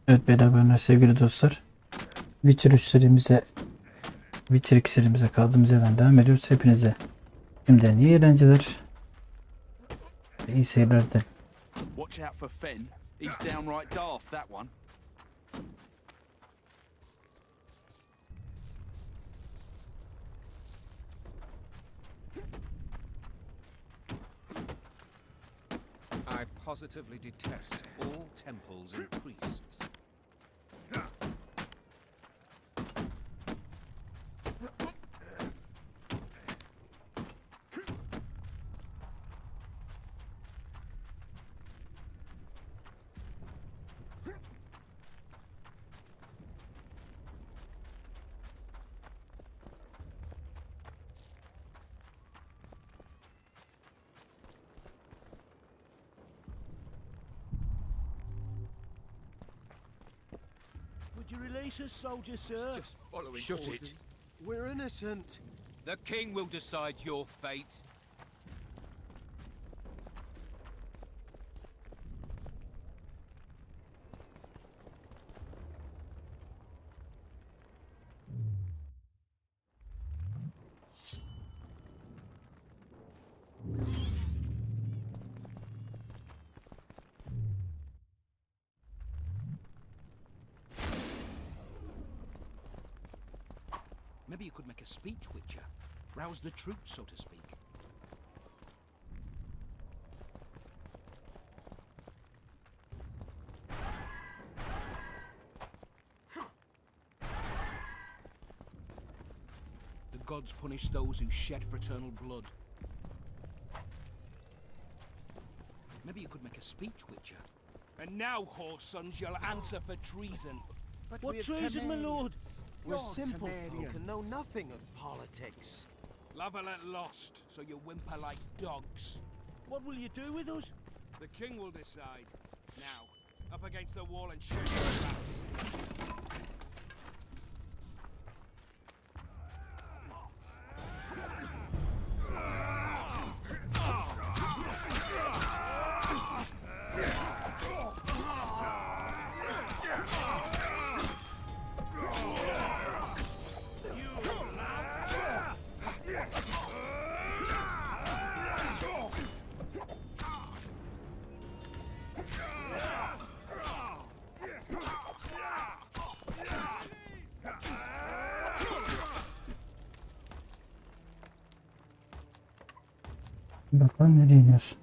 Evet beraber sevgili dostlar. Witcher 3 serimize, Witcher 2 serimize kaldığımız yerden devam ediyoruz. Hepinize şimdiden iyi eğlenceler, iyi seyirler dilerim. Watch out for Fen. He's downright daft, that one. I positively detest all temples and priests. Would you release us, soldier, sir? Just following Shut orders. it. We're innocent. The king will decide your fate. Maybe you could make a speech, Witcher. Rouse the troops, so to speak. The gods punish those who shed fraternal blood. Maybe you could make a speech, Witcher. And now, whore sons, you'll answer for treason. But What we're treason, my lord? We're You're simple folk Temerians. and know nothing of politics. Love are let lost, so you whimper like dogs. What will you do with us? The king will decide. Now, up against the wall and shake your traps. Bakalım nereye iniyoruz.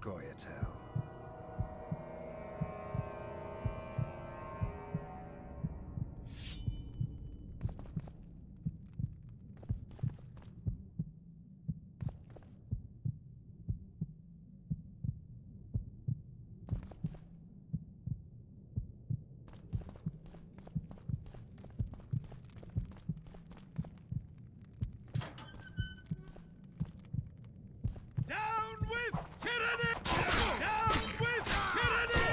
Goyatel. Down with tyranny! Down with tyranny!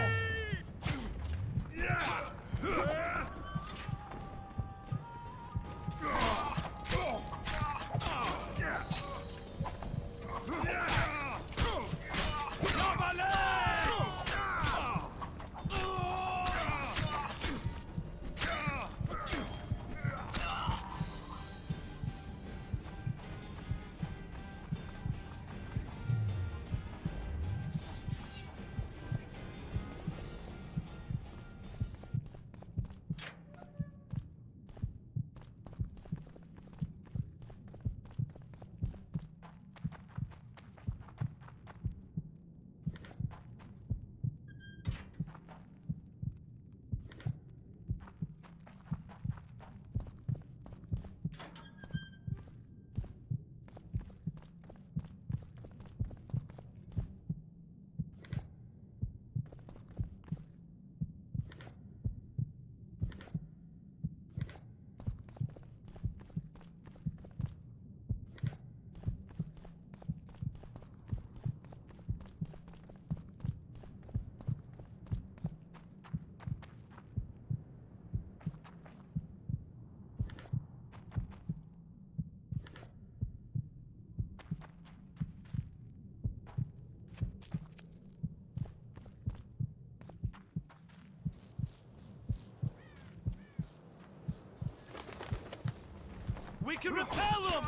We can repel them!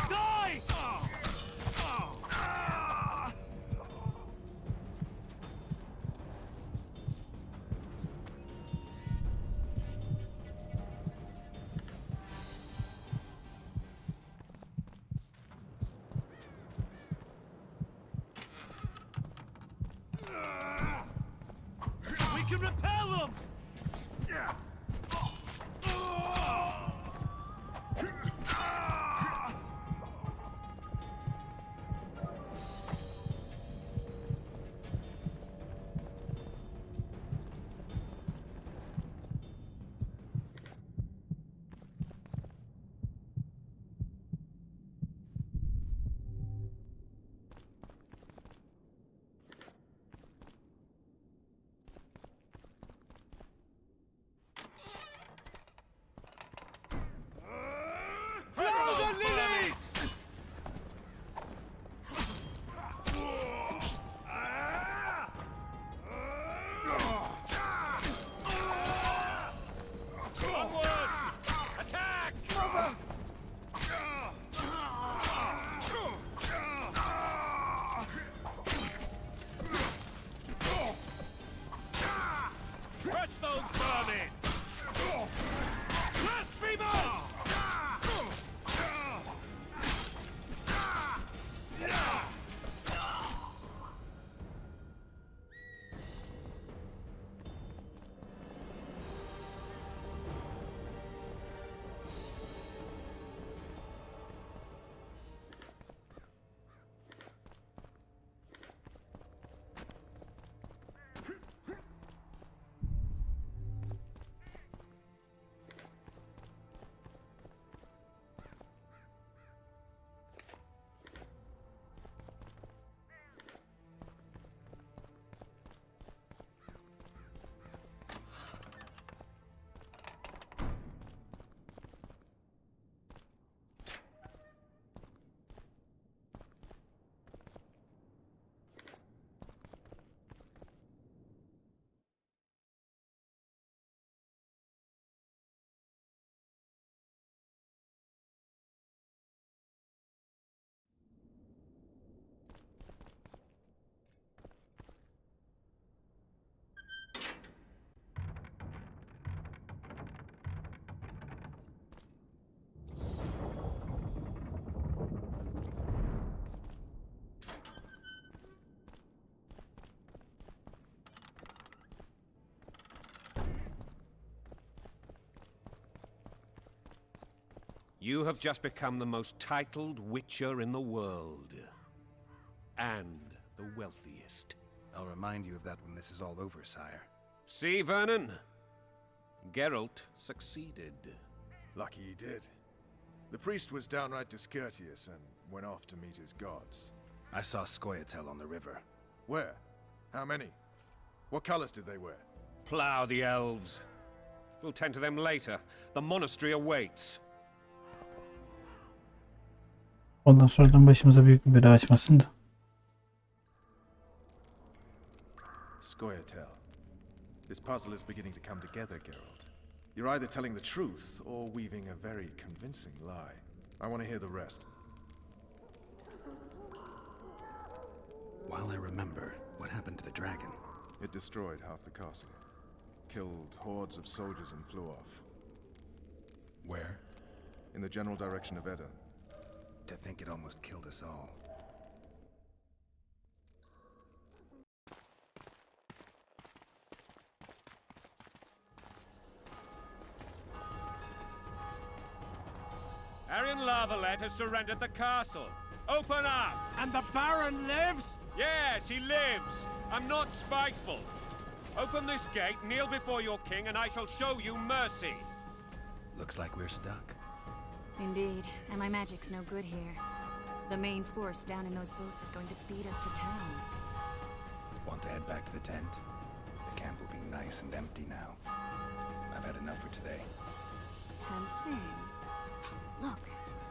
Die! We can repel them! Follow the lilies! Onward! Attack! Crush those vermin! Blasphemers! You have just become the most titled Witcher in the world. And the wealthiest. I'll remind you of that when this is all over, sire. See, Vernon? Geralt succeeded. Lucky he did. The priest was downright discourteous and went off to meet his gods. I saw Scoia'tael on the river. Where? How many? What colors did they wear? Plough the elves. We'll tend to them later. The monastery awaits. Ondan sonradan başımıza büyük bir bela açmasın da. Scoia'tael. This puzzle is beginning to come together, Geralt. You're either telling the truth or weaving a very convincing lie. I want to hear the rest. While I remember, what happened to the dragon? It destroyed half the castle. Killed hordes of soldiers and flew off. Where? In the general direction of Edda. To think it almost killed us all. Arian Lavalet has surrendered the castle. Open up! And the Baron lives? Yes, he lives. I'm not spiteful. Open this gate, kneel before your king, and I shall show you mercy. Looks like we're stuck. Indeed, and my magic's no good here. The main force down in those boats is going to beat us to town. Want to head back to the tent? The camp will be nice and empty now. I've had enough for today. Tempting. Look,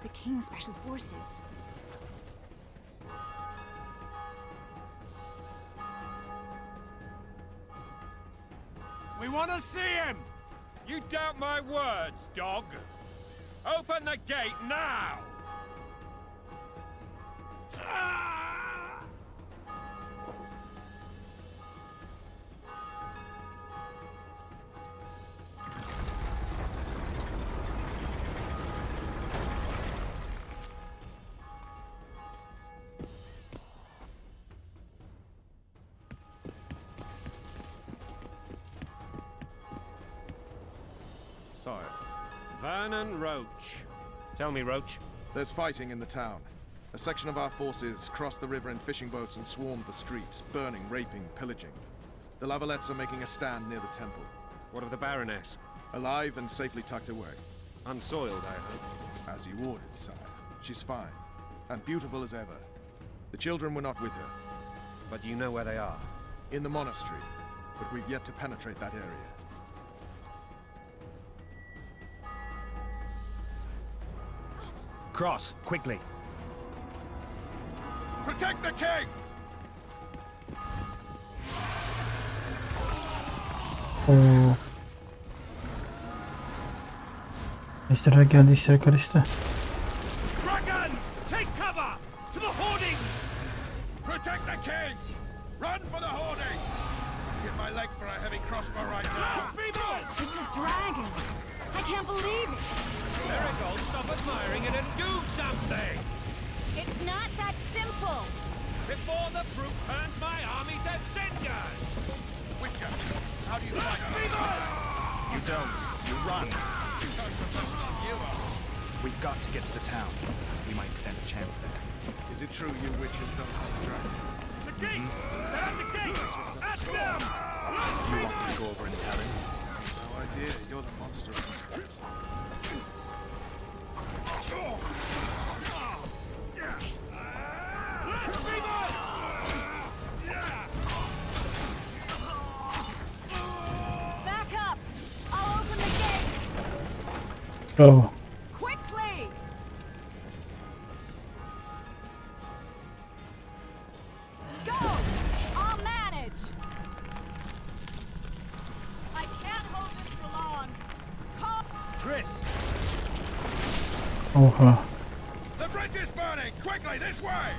the King's special forces. We want to see him! You doubt my words, dog. Open the gate now! Sire, Vernon Roach. Tell me, Roach. there's fighting in the town. A section of our forces crossed the river in fishing boats and swarmed the streets, burning, raping, pillaging. The Lavalets are making a stand near the temple. What of the Baroness? Alive and safely tucked away. Unsoiled, I hope. As you ordered, sire. She's fine. And beautiful as ever. The children were not with her. But you know where they are. In the monastery. But we've yet to penetrate that area. Cross, quickly! Protect the king! Oo. İşler geldi, işler karıştı. Dragon! Take cover! To the hoardings! Protect the king! Run for the hoarding! Give my leg for a heavy crossbow right now. Blasphemers! It's a dragon! I can't believe it! Miracle, stop admiring it and do something! It's not that simple! Before the brute turns my army to cinders! Witcher, how do you fight? Blasphemers! You don't. You run. We've got to get to the town. We might stand a chance there. Is it true you witches don't hunt dragons? The gate! They're at the gate! At them! You want me to go over and tell him? No idea. You're the monster of the spirits. Back up! I'll open the gate! Bravo. Quickly! Go! I'll manage! I can't hold this for long. Call... Triss! Oha. The bridge is burning! Quickly, this way!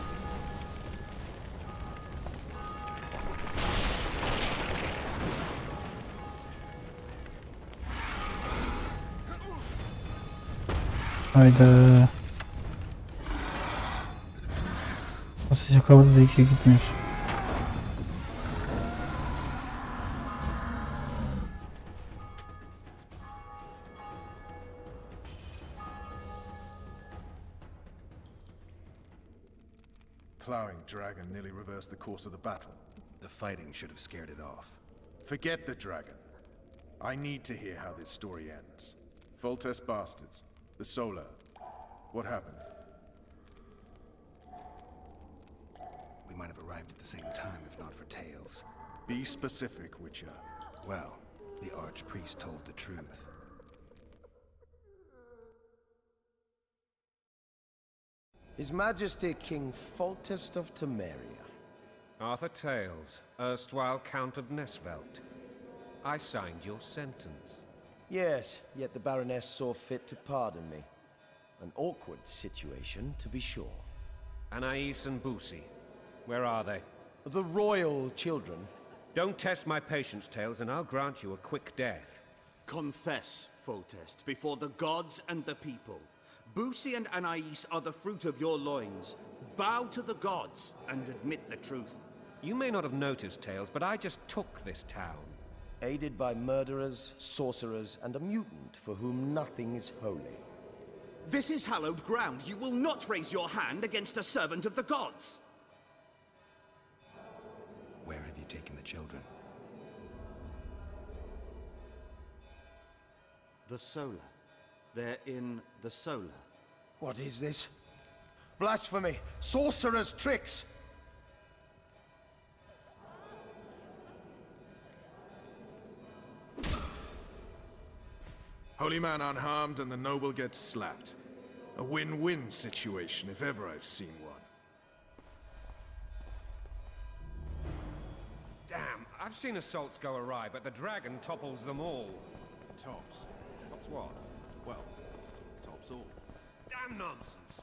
Hayda. O sıcak havada da ikiye gitmiyorsun. plowing dragon nearly reversed the course of the battle. The fighting should have scared it off. Forget the dragon. I need to hear how this story ends. Foltest bastards. The Solar. What happened? We might have arrived at the same time if not for tales. Be specific, Witcher. Well, the archpriest told the truth. His Majesty King Foltest of Temeria. Arthur Tales, erstwhile Count of Nesvelt. I signed your sentence. Yes, yet the Baroness saw fit to pardon me. An awkward situation, to be sure. Anais and Boosie, where are they? The royal children. Don't test my patience, Tales, and I'll grant you a quick death. Confess, Foltest, before the gods and the people. Boosie and Anais are the fruit of your loins. Bow to the gods and admit the truth. You may not have noticed, Tales, but I just took this town. Aided by murderers, sorcerers, and a mutant for whom nothing is holy. This is hallowed ground. You will not raise your hand against a servant of the gods. Where have you taken the children? The Solar. They're in the Solar. What is this? Blasphemy! Sorcerers' tricks! Holy man unharmed and the noble gets slapped. A win-win situation, if ever I've seen one. Damn, I've seen assaults go awry, but the dragon topples them all. Tops. Tops what? Well, tops all. Damn nonsense!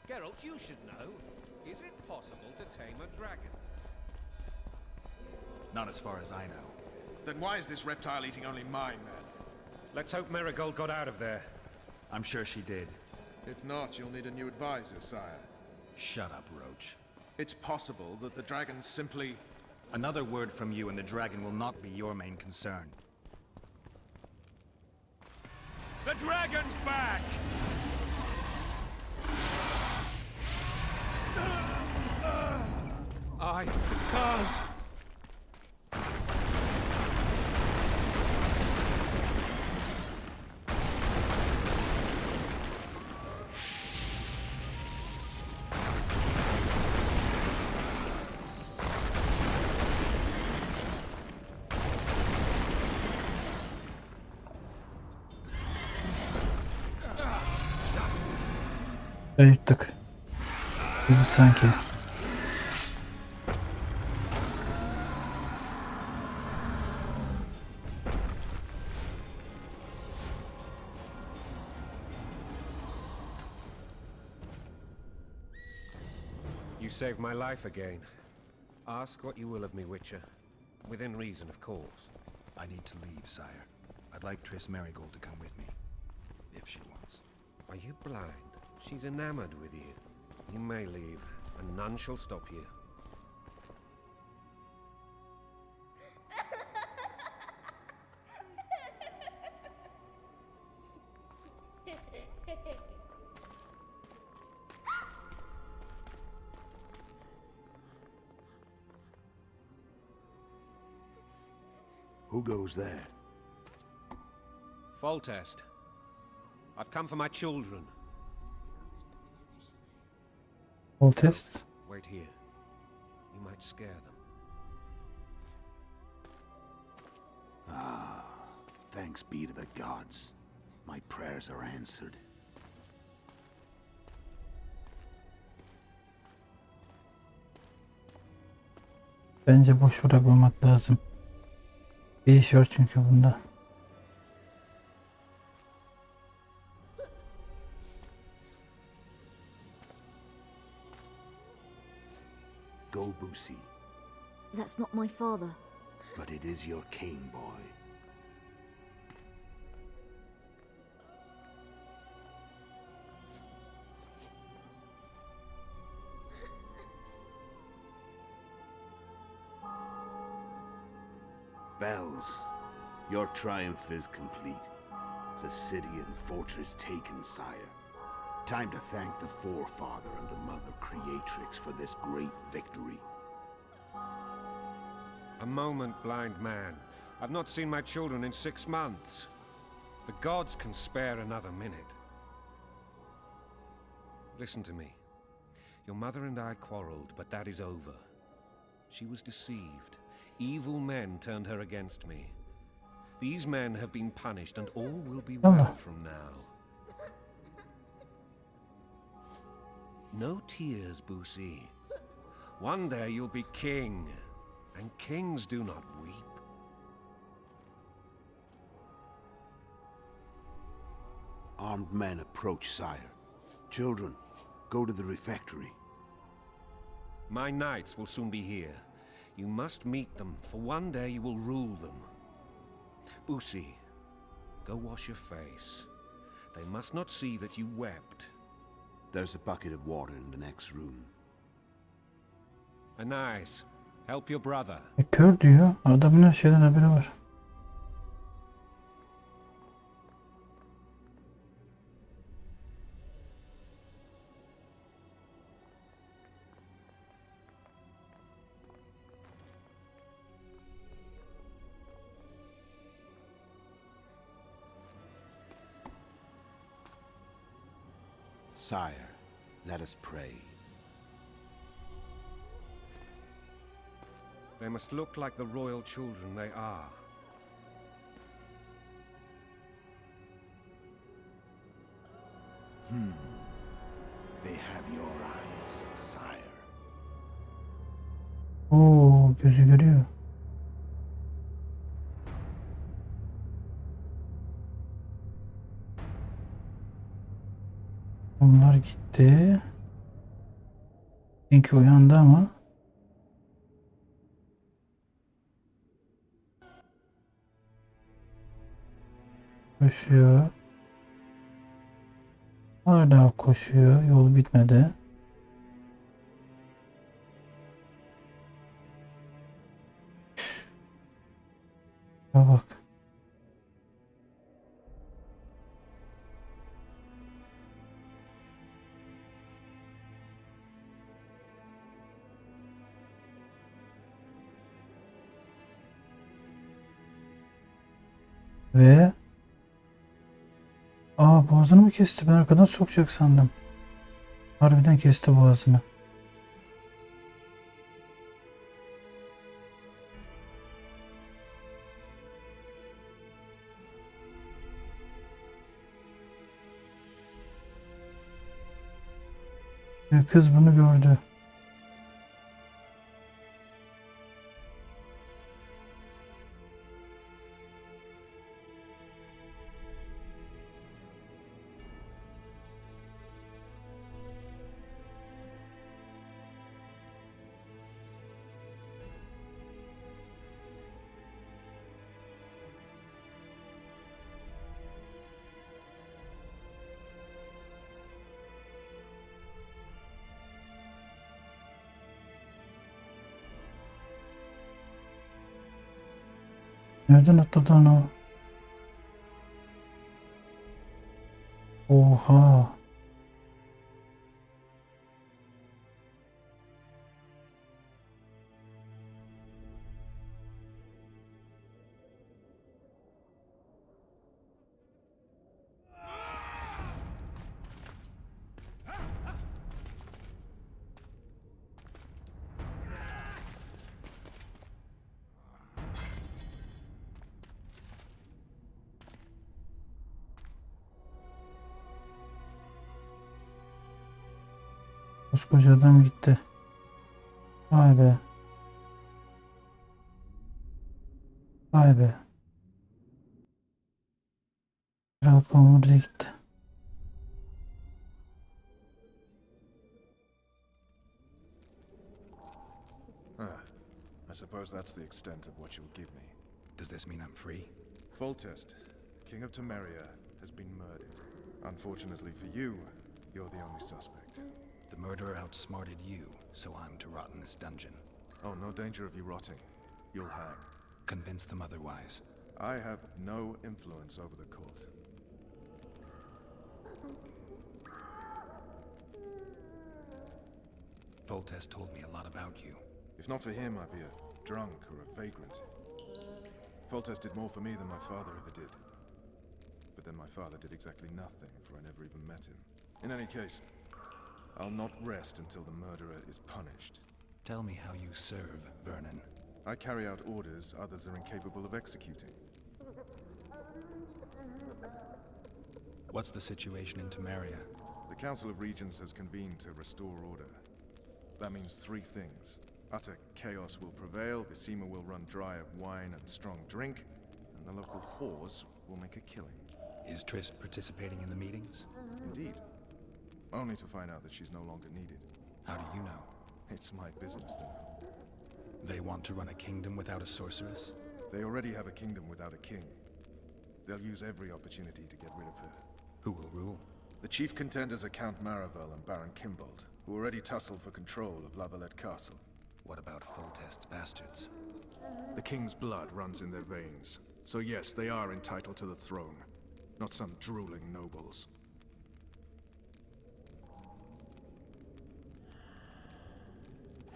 Geralt, you should know. Is it possible to tame a dragon? Not as far as I know. Then why is this reptile eating only mine, then? Let's hope Marigold got out of there. I'm sure she did. If not, you'll need a new advisor, sire. Shut up, Roach. It's possible that the dragon simply... Another word from you and the dragon will not be your main concern. The dragon's back! I can't... Ayırttık. Gibi sanki. You saved my life again. Ask what you will of me, Witcher. Within reason, of course. I need to leave, sire. I'd like Triss Marigold to come with me. If she wants. Are you blind? She's enamored with you. You may leave, and none shall stop you. Who goes there? Foltest. I've come for my children. All test. Wait here. You might scare them. Ah, thanks be to the gods. My prayers are answered. Bence boş bırakmamak lazım. Bir iş var çünkü bunda. Go, Boosie. That's not my father. But it is your king, boy. Bells, your triumph is complete. The city and fortress taken, sire. Time to thank the forefather and the mother creatrix for this great victory. A moment, blind man. I've not seen my children in 6 months. The gods can spare another minute. Listen to me. Your mother and I quarreled, but that is over. She was deceived. Evil men turned her against me. These men have been punished, and all will be well from now. No tears, Boosie. One day you'll be king, and kings do not weep. Armed men approach, sire. Children, go to the refectory. My knights will soon be here. You must meet them, for one day you will rule them. Boosie, go wash your face. They must not see that you wept. There's a bucket of water in the next room. Nice. Help your brother. Kör diyor. Adamın her şeyden haberi var. Sire, let us pray. They must look like the royal children they are. They have your eyes, sire. Oo, gözü görüyor. Onlar gitti. Çünkü uyandı ama. Koşuyor. Hala koşuyor. Yol bitmedi. Ya bak. Ve boğazını mı kesti? Ben arkadan sokacak sandım. Harbiden kesti boğazını. Ve kız bunu gördü. Nereden atladı ana? Oha. Koskoca adam gitti. Vay be. Vay be. Kral Konvur'da gitti. I suppose that's the extent of what you'll give me. Does this mean I'm free? Foltest, King of Temeria, has been murdered. Unfortunately for you, you're the only suspect. The murderer outsmarted you, so I'm to rot in this dungeon. Oh, no danger of you rotting. You'll hang. Convince them otherwise. I have no influence over the court. Foltest told me a lot about you. If not for him, I'd be a drunk or a vagrant. Foltest did more for me than my father ever did. But then my father did exactly nothing, for I never even met him. In any case, I'll not rest until the murderer is punished. Tell me how you serve, Vernon. I carry out orders others are incapable of executing. What's the situation in Temeria? The Council of Regents has convened to restore order. That means three things. Utter chaos will prevail, Visima will run dry of wine and strong drink, and the local whores will make a killing. Is Triss participating in the meetings? Indeed. Only to find out that she's no longer needed. How do you know? It's my business to know. They want to run a kingdom without a sorceress? They already have a kingdom without a king. They'll use every opportunity to get rid of her. Who will rule? The chief contenders are Count Maravel and Baron Kimbold, who already tussle for control of Lavalette Castle. What about Foltest's bastards? The king's blood runs in their veins, so yes, they are entitled to the throne. Not some drooling nobles.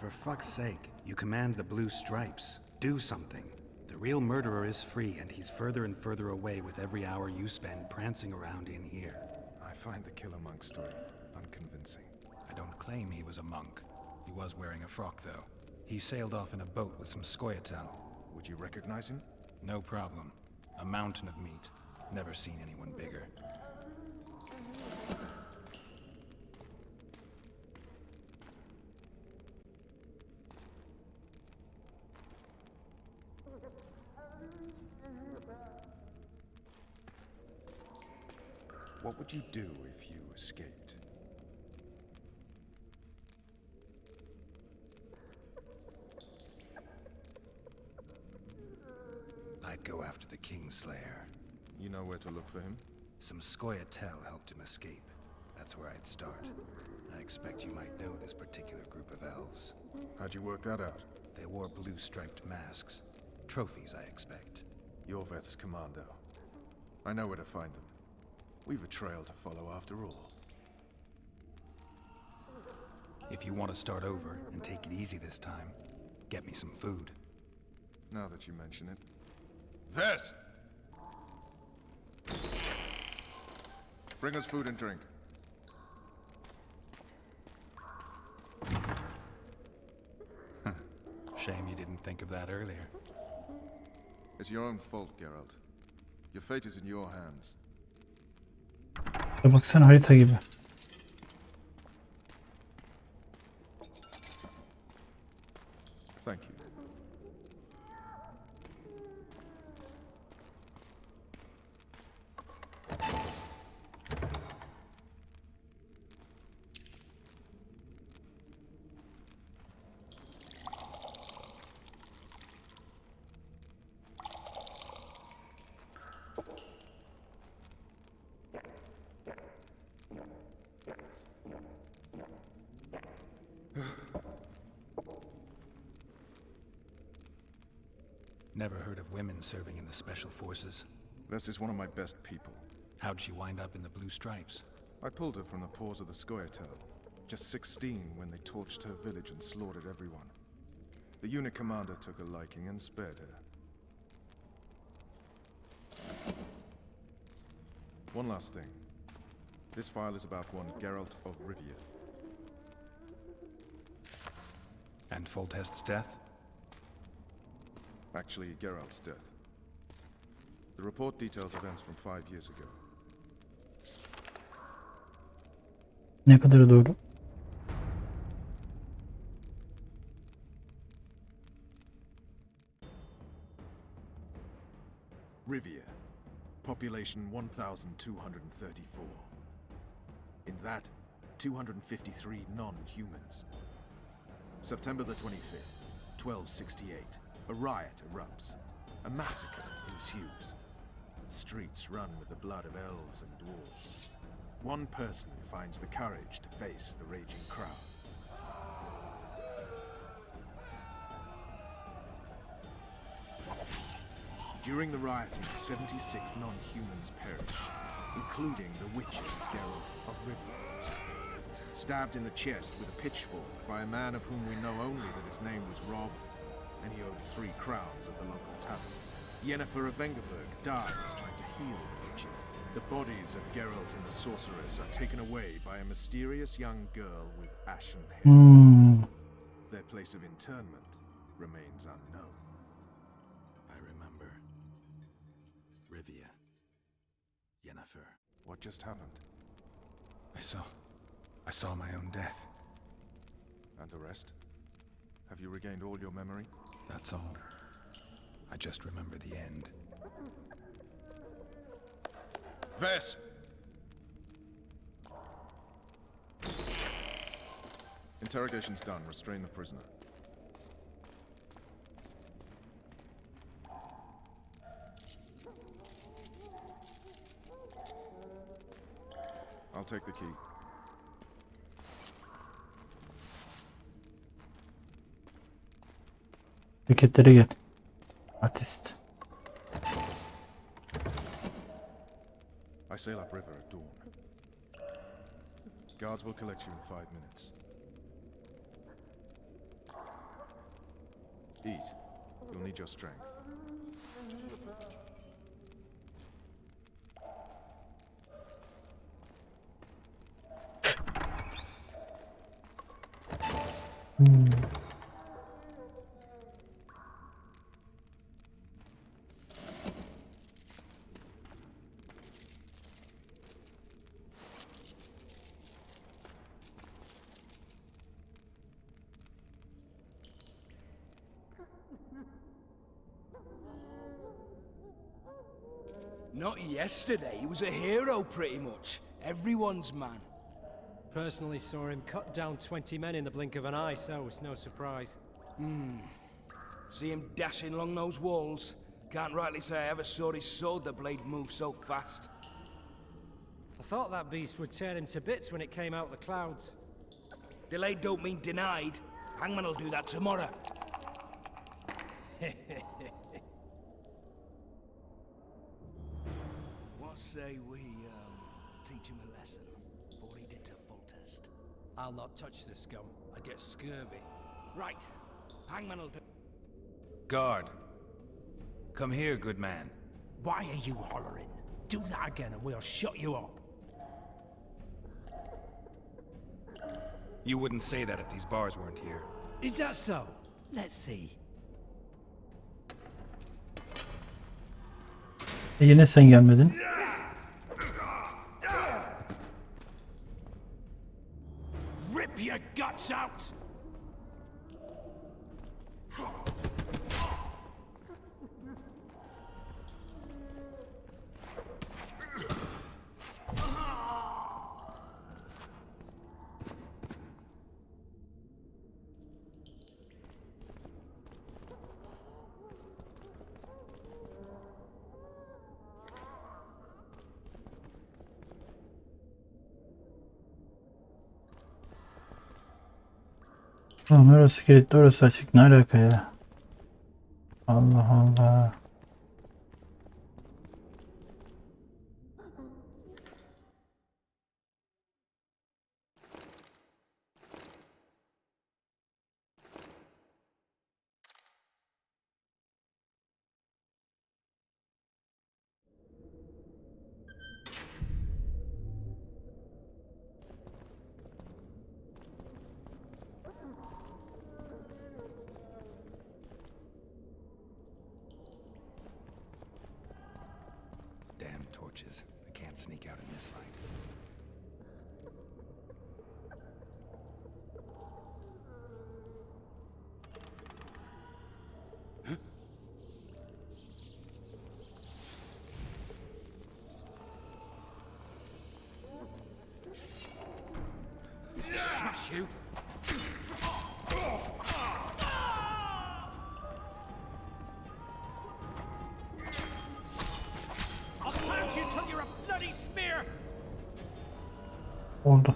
For fuck's sake, you command the Blue Stripes. Do something. The real murderer is free, and he's further and further away with every hour you spend prancing around in here. I find the Killer Monk story unconvincing. I don't claim he was a monk. He was wearing a frock, though. He sailed off in a boat with some Scoia'tael. Would you recognize him? No problem. A mountain of meat. Never seen anyone bigger. What would you do if you escaped? I'd go after the Kingslayer. You know where to look for him? Some Scoia'tael helped him escape. That's where I'd start. I expect you might know this particular group of elves. How'd you work that out? They wore blue-striped masks. Trophies, I expect. Yorveth's commando. I know where to find them. We've a trail to follow after all. If you want to start over and take it easy this time, get me some food. Now that you mention it. Vess! Bring us food and drink. Shame you didn't think of that earlier. It's your own fault, Geralt. Your fate is in your hands. Ya baksana harita gibi. Thank you. Never heard of women serving in the Special Forces. Vess is one of my best people. How'd she wind up in the Blue Stripes? I pulled her from the paws of the Scoia'tael. Just 16 when they torched her village and slaughtered everyone. The unit commander took a liking and spared her. One last thing. This file is about one Geralt of Rivia. And Foltest's death? Actually, Geralt's death. The report details events from 5 years ago. Ne kadarı doğru? Rivia. Population 1,234. In that, 253 non-humans. September the 25th, 1268. A riot erupts. A massacre ensues. The streets run with the blood of elves and dwarves. One person finds the courage to face the raging crowd. During the rioting, 76 non-humans perished, including the Witcher, Geralt of Rivia. Stabbed in the chest with a pitchfork by a man of whom we know only that his name was Rob, and he owed 3 crowns at the local tavern. Yennefer of Vengerberg dies trying to heal the Witcher. The bodies of Geralt and the sorceress are taken away by a mysterious young girl with ashen hair. Their place of internment remains unknown. I remember. Rivia. Yennefer. What just happened? I saw my own death. And the rest? Have you regained all your memory? That's all. I just remember the end. Vess! Interrogation's done. Restrain the prisoner. I'll take the key. Hareketlere gel. Artist. I sail upriver at dawn. Guards will collect you in 5 minutes. Eat. You'll need your strength. Not yesterday, he was a hero pretty much. Everyone's man. Personally saw him cut down 20 men in the blink of an eye, so it's no surprise. See him dashing along those walls? Can't rightly say I ever saw his sword the blade move so fast. I thought that beast would tear him to bits when it came out of the clouds. Delayed don't mean denied. Hangman will do that tomorrow. What say we, teach him a lesson before he did to full test? I'll not touch the scum. I get scurvy. Right. Hangman will do. Guard. Come here, good man. Why are you hollering? Do that again and we'll shut you up. You wouldn't say that if these bars weren't here. Is that so? Let's see. Yine sen gelmedin. Rip your guts out! Oğlum orası kilitli, orası açık, ne alaka ya? Allah Allah. Damn torches. I can't sneak out in this light. Smash you! I'll plant you till you're a bloody spear! Oldu.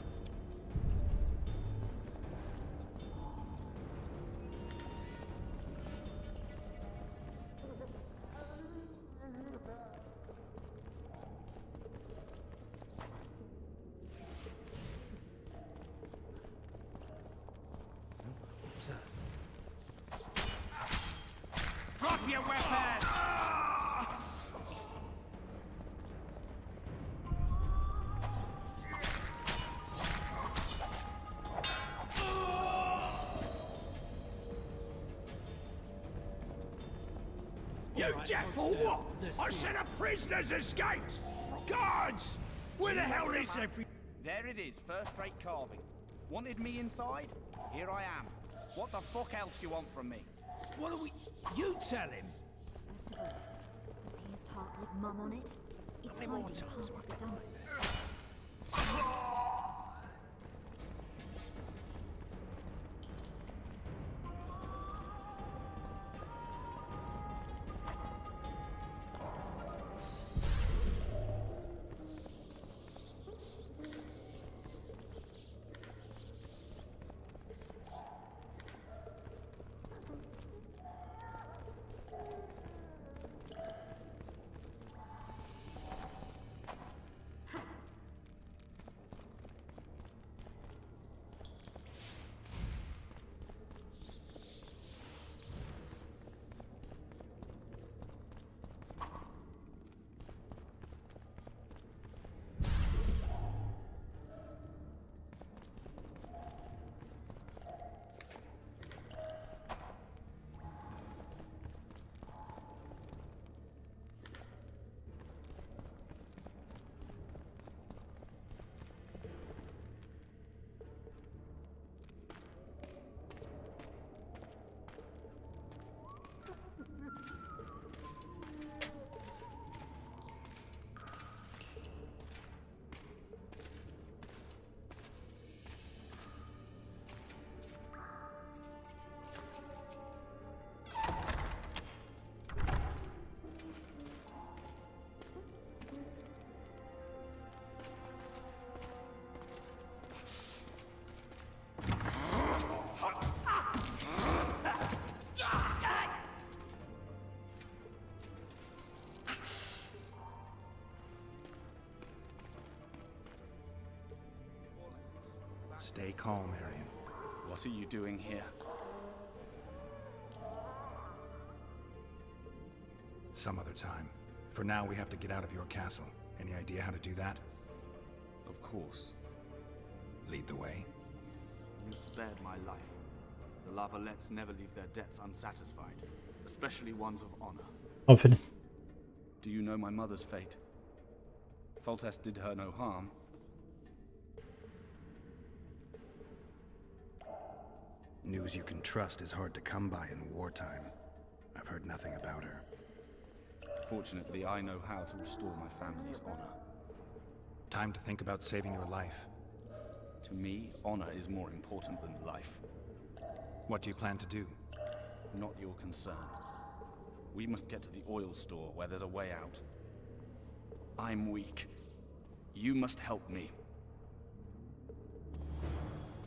You deaf or what? I said a prisoner's escaped! Guards! Where the hell is every... There it is, first-rate carving. Wanted me inside? Here I am. What the fuck else do you want from me? What are we... You tell him! First of all, the pierced heart with mum on it. It's How hiding many more part times of the dump. Stay calm, Arian. What are you doing here? Some other time. For now, we have to get out of your castle. Any idea how to do that? Of course. Lead the way. You spared my life. The Lavalettes never leave their debts unsatisfied, especially ones of honor. Aferin. Do you know my mother's fate? Foltest did her no harm. News you can trust is hard to come by in wartime. I've heard nothing about her. Fortunately, I know how to restore my family's honor. Time to think about saving your life. To me, honor is more important than life. What do you plan to do? Not your concern. We must get to the oil store where there's a way out. I'm weak. You must help me.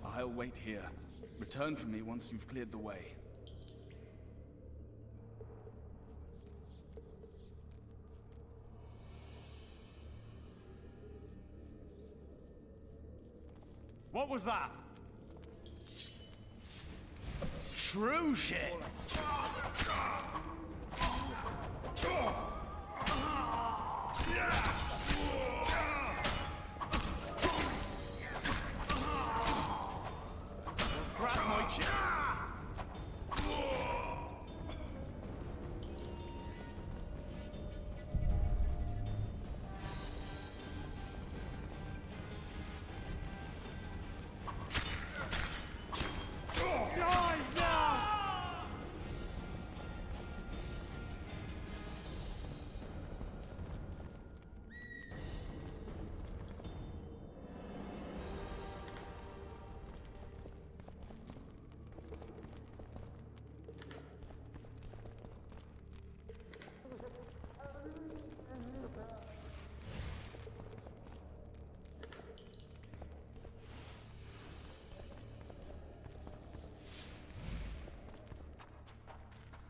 I'll wait here. Return for me once you've cleared the way. What was that? Shrew shit! Grab my chin!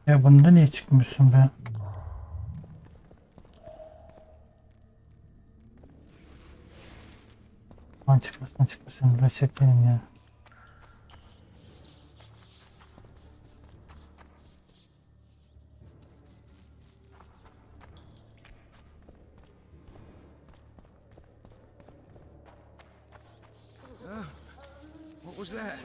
Ya bunda niye çıkmıyorsun be? Lan çıkmasın uğraşacak benim ya. What was that?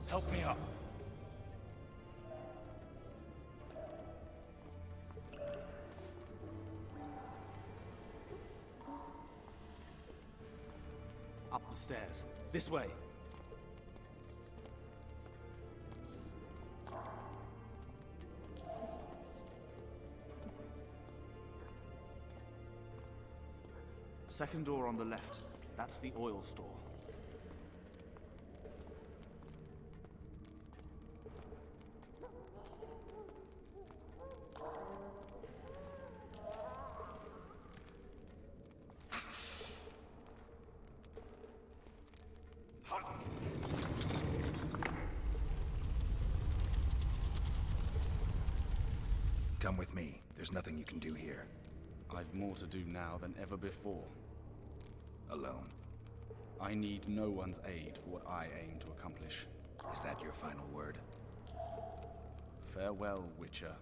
Help me up. Up the stairs. This way. Second door on the left. That's the oil store. Come with me. There's nothing you can do here. I've more to do now than ever before. Alone. I need no one's aid for what I aim to accomplish. Is that your final word? Farewell, Witcher.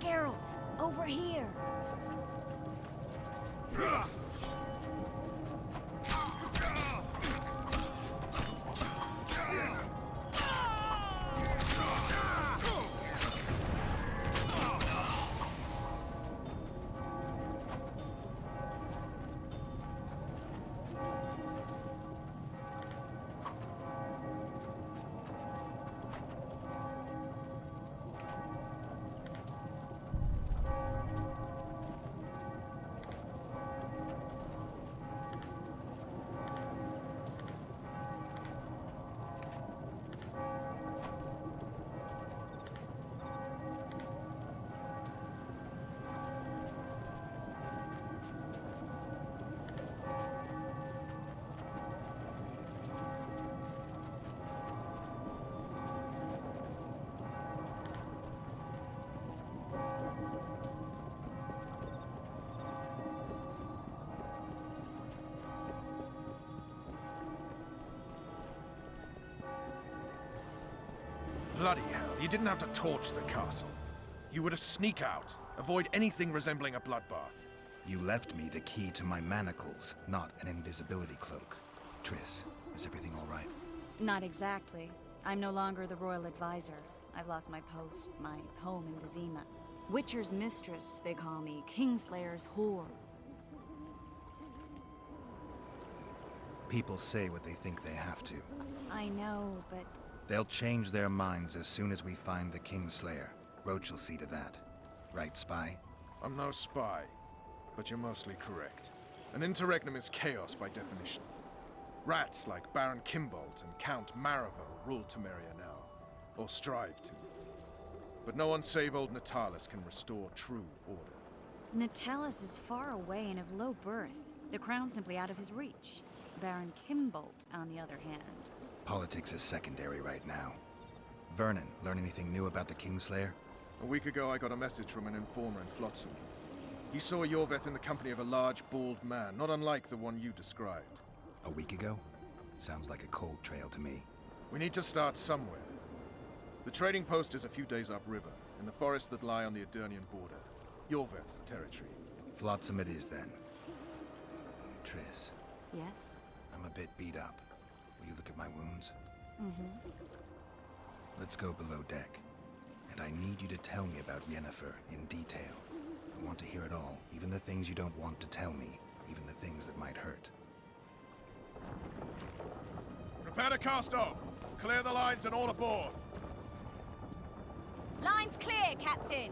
Geralt, over here. Bloody hell, you didn't have to torch the castle. You were to sneak out, avoid anything resembling a bloodbath. You left me the key to my manacles, not an invisibility cloak. Triss, is everything all right? Not exactly. I'm no longer the royal advisor. I've lost my post, my home in Vizima. Witcher's mistress, they call me. Kingslayer's whore. People say what they think they have to. I know, but... They'll change their minds as soon as we find the Kingslayer. Roach will see to that. Right, Spy? I'm no spy, but you're mostly correct. An interregnum is chaos by definition. Rats like Baron Kimbolt and Count Maravel rule Temeria now, or strive to. But no one save old Natalis can restore true order. Natalis is far away and of low birth. The crown's simply out of his reach. Baron Kimbolt, on the other hand. Politics is secondary right now. Vernon, learn anything new about the Kingslayer? A week ago I got a message from an informer in Flotsam. He saw Yorveth in the company of a large, bald man, not unlike the one you described. A week ago? Sounds like a cold trail to me. We need to start somewhere. The trading post is a few days upriver, in the forests that lie on the Edirnian border. Yorveth's territory. Flotsam it is, then. Triss. Yes? I'm a bit beat up. Will you look at my wounds? Mm-hmm. Let's go below deck. And I need you to tell me about Yennefer in detail. I want to hear it all, even the things you don't want to tell me, even the things that might hurt. Prepare to cast off! Clear the lines and all aboard! Line's clear, Captain!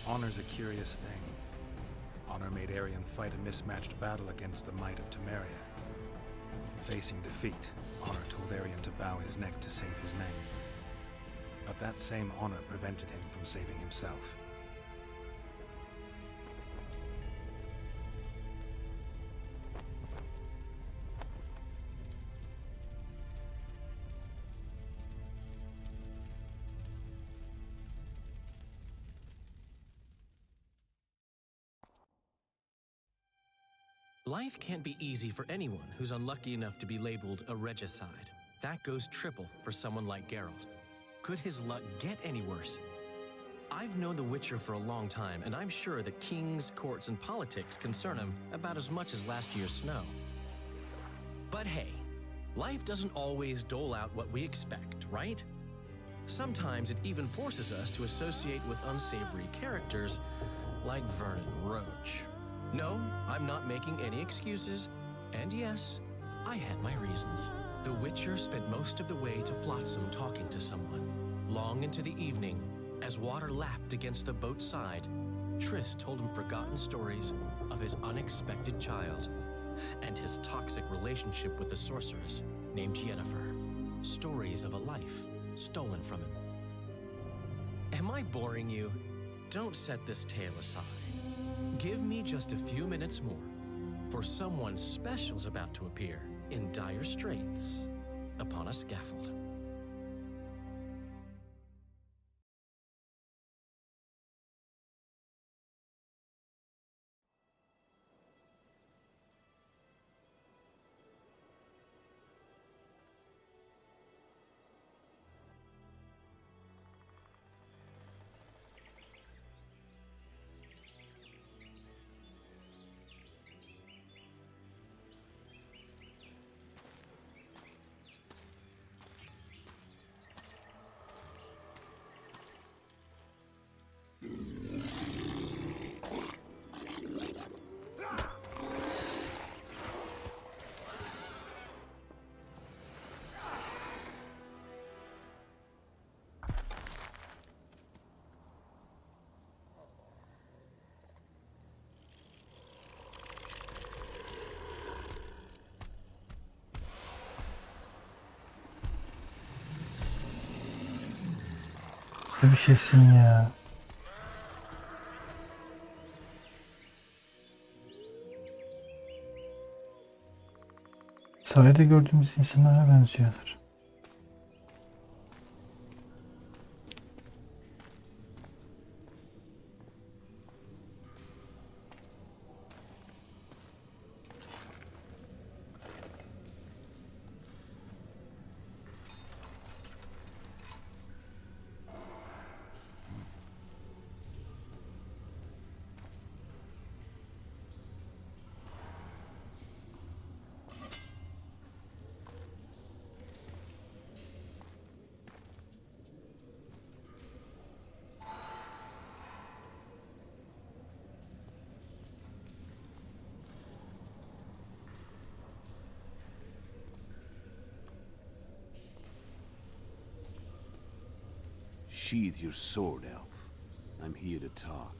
Honor's a curious thing. Honor made Arian fight a mismatched battle against the might of Temeria. Facing defeat, Honor told Arian to bow his neck to save his men. But that same honor prevented him from saving himself. Life can't be easy for anyone who's unlucky enough to be labeled a regicide. That goes triple for someone like Geralt. Could his luck get any worse? I've known the Witcher for a long time, and I'm sure that kings, courts, and politics concern him about as much as last year's snow. But hey, life doesn't always dole out what we expect, right? Sometimes it even forces us to associate with unsavory characters like Vernon Roach. No, I'm not making any excuses, and yes, I had my reasons. The Witcher spent most of the way to Flotsam talking to someone. Long into the evening, as water lapped against the boat's side, Triss told him forgotten stories of his unexpected child and his toxic relationship with a sorceress named Yennefer. Stories of a life stolen from him. Am I boring you? Don't set this tale aside. Give me just a few minutes more, for someone special's about to appear in dire straits upon a scaffold. Bir şeysin ya. Sahilde gördüğümüz insanlara benziyorlar. Sheathe your sword, elf. I'm here to talk.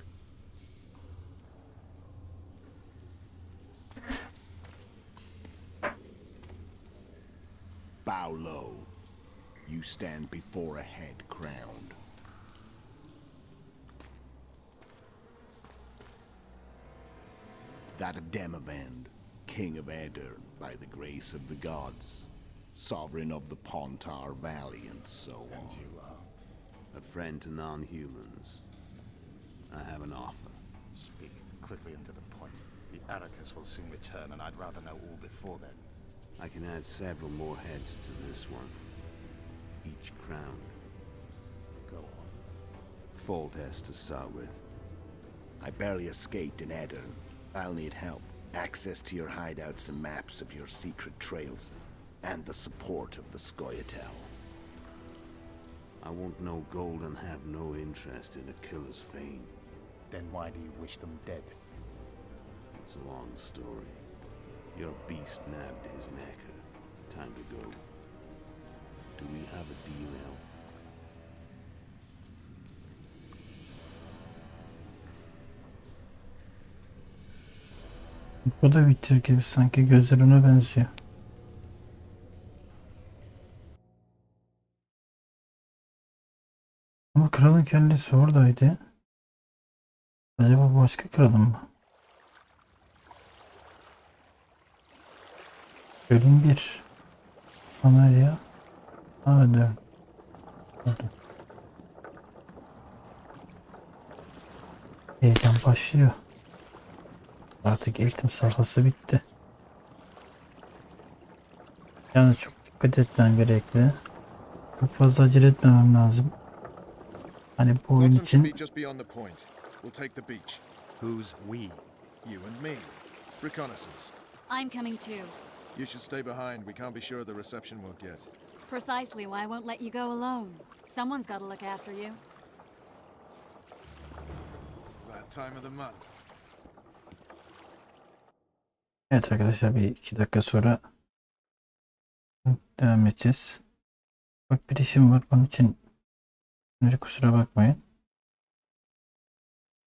Bow low. You stand before a head crowned. That of Demavend, king of Aedirn, by the grace of the gods, sovereign of the Pontar Valley, and so on. And you are? A friend to non-humans. I have an offer. Speak quickly and to the point. The Arrakis will soon return, and I'd rather know all before then. I can add several more heads to this one. Each crowned. Go on. Foltest to start with. I barely escaped in Aedirn. I'll need help. Access to your hideouts and maps of your secret trails. And the support of the Scoia'tael. I want no gold and have no interest in a killer's fame. Then why do you wish them dead? It's a long story. Your beast nabbed his knacker. Time to go. Do we have a deal, elf? Bu da Witcher gibi sanki, gözlerine benziyor. Ama kralın kellesi oradaydı. Acaba başka kralın mı? Bölüm 1. Amelia. Hadi. Heyecan başlıyor. Artık eğitim safhası bitti. Yani çok dikkat etmem gerekli. Çok fazla acele etmemem lazım. Hani bu oyun için Who's we? You and me. Reconnaissance. I'm coming too. You should stay behind. We can't be sure of the reception we'll get. Precisely why I won't let you go alone. Someone's got to look after you. That time of the month. Evet arkadaşlar, bir 2 dakika sonra devam edeceğiz. Bak, bir işim var, onun için kusura bakmayın.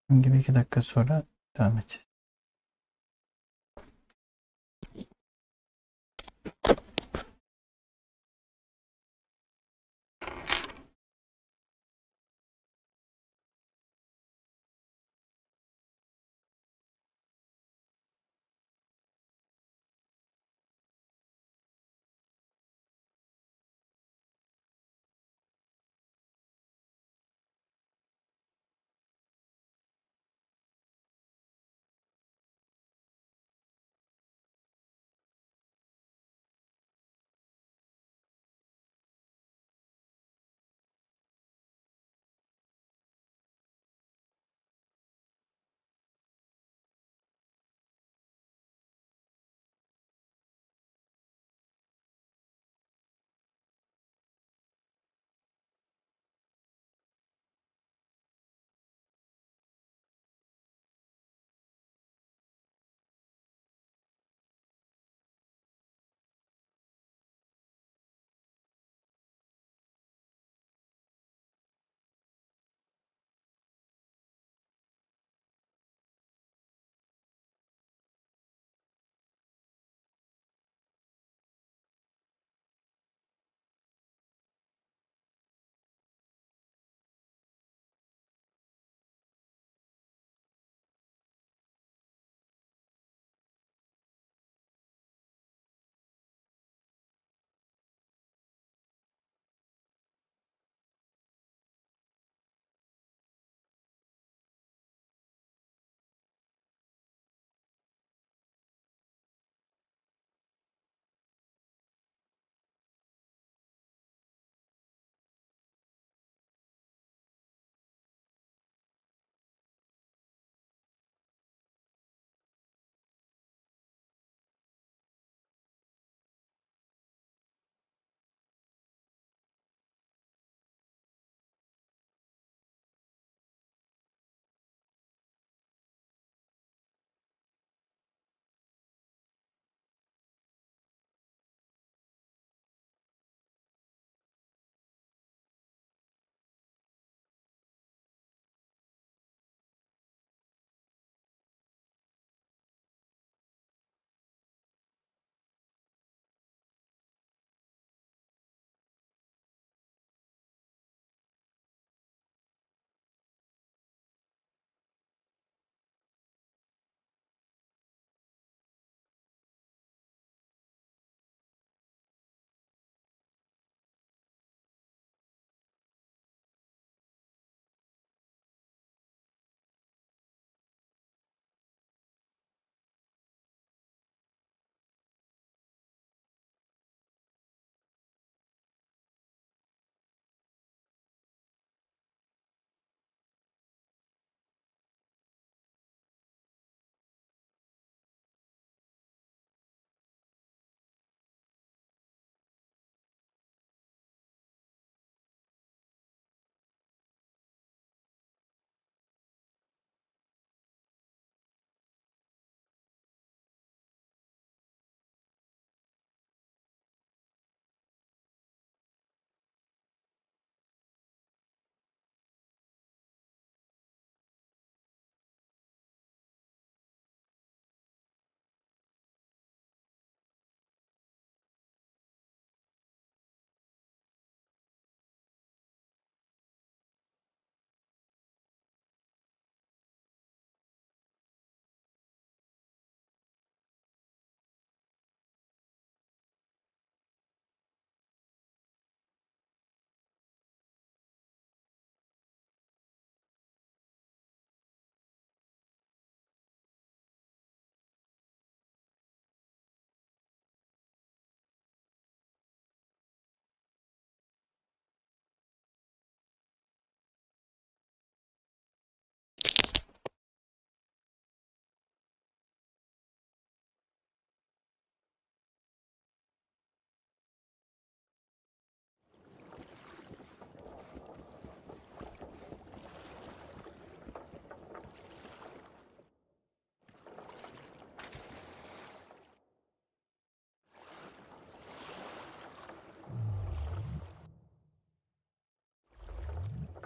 Bunun gibi 2 dakika sonra devam edeceğiz.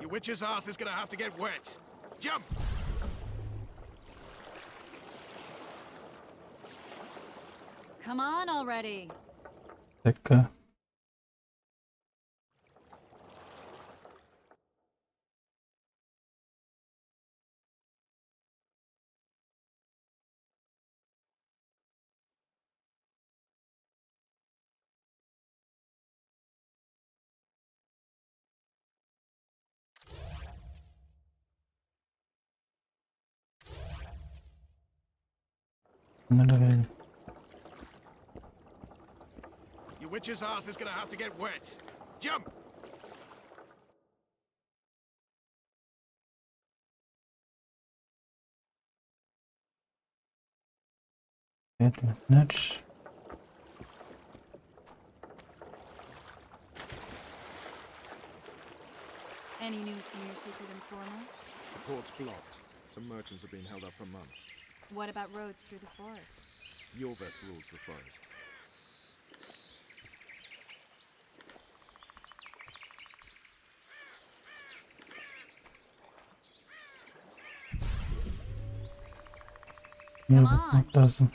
The witch's ass is gonna have to get wet. Jump! Come on already. Bir dakika. Bunları verelim. Your witch's ass is gonna have to get wet. Jump! Etmetler. Any news from your secret informer? The port's blocked. Some merchants have been held up for months. What about roads through the forest? Yorveth rules the forest. Niye bakmak lazım?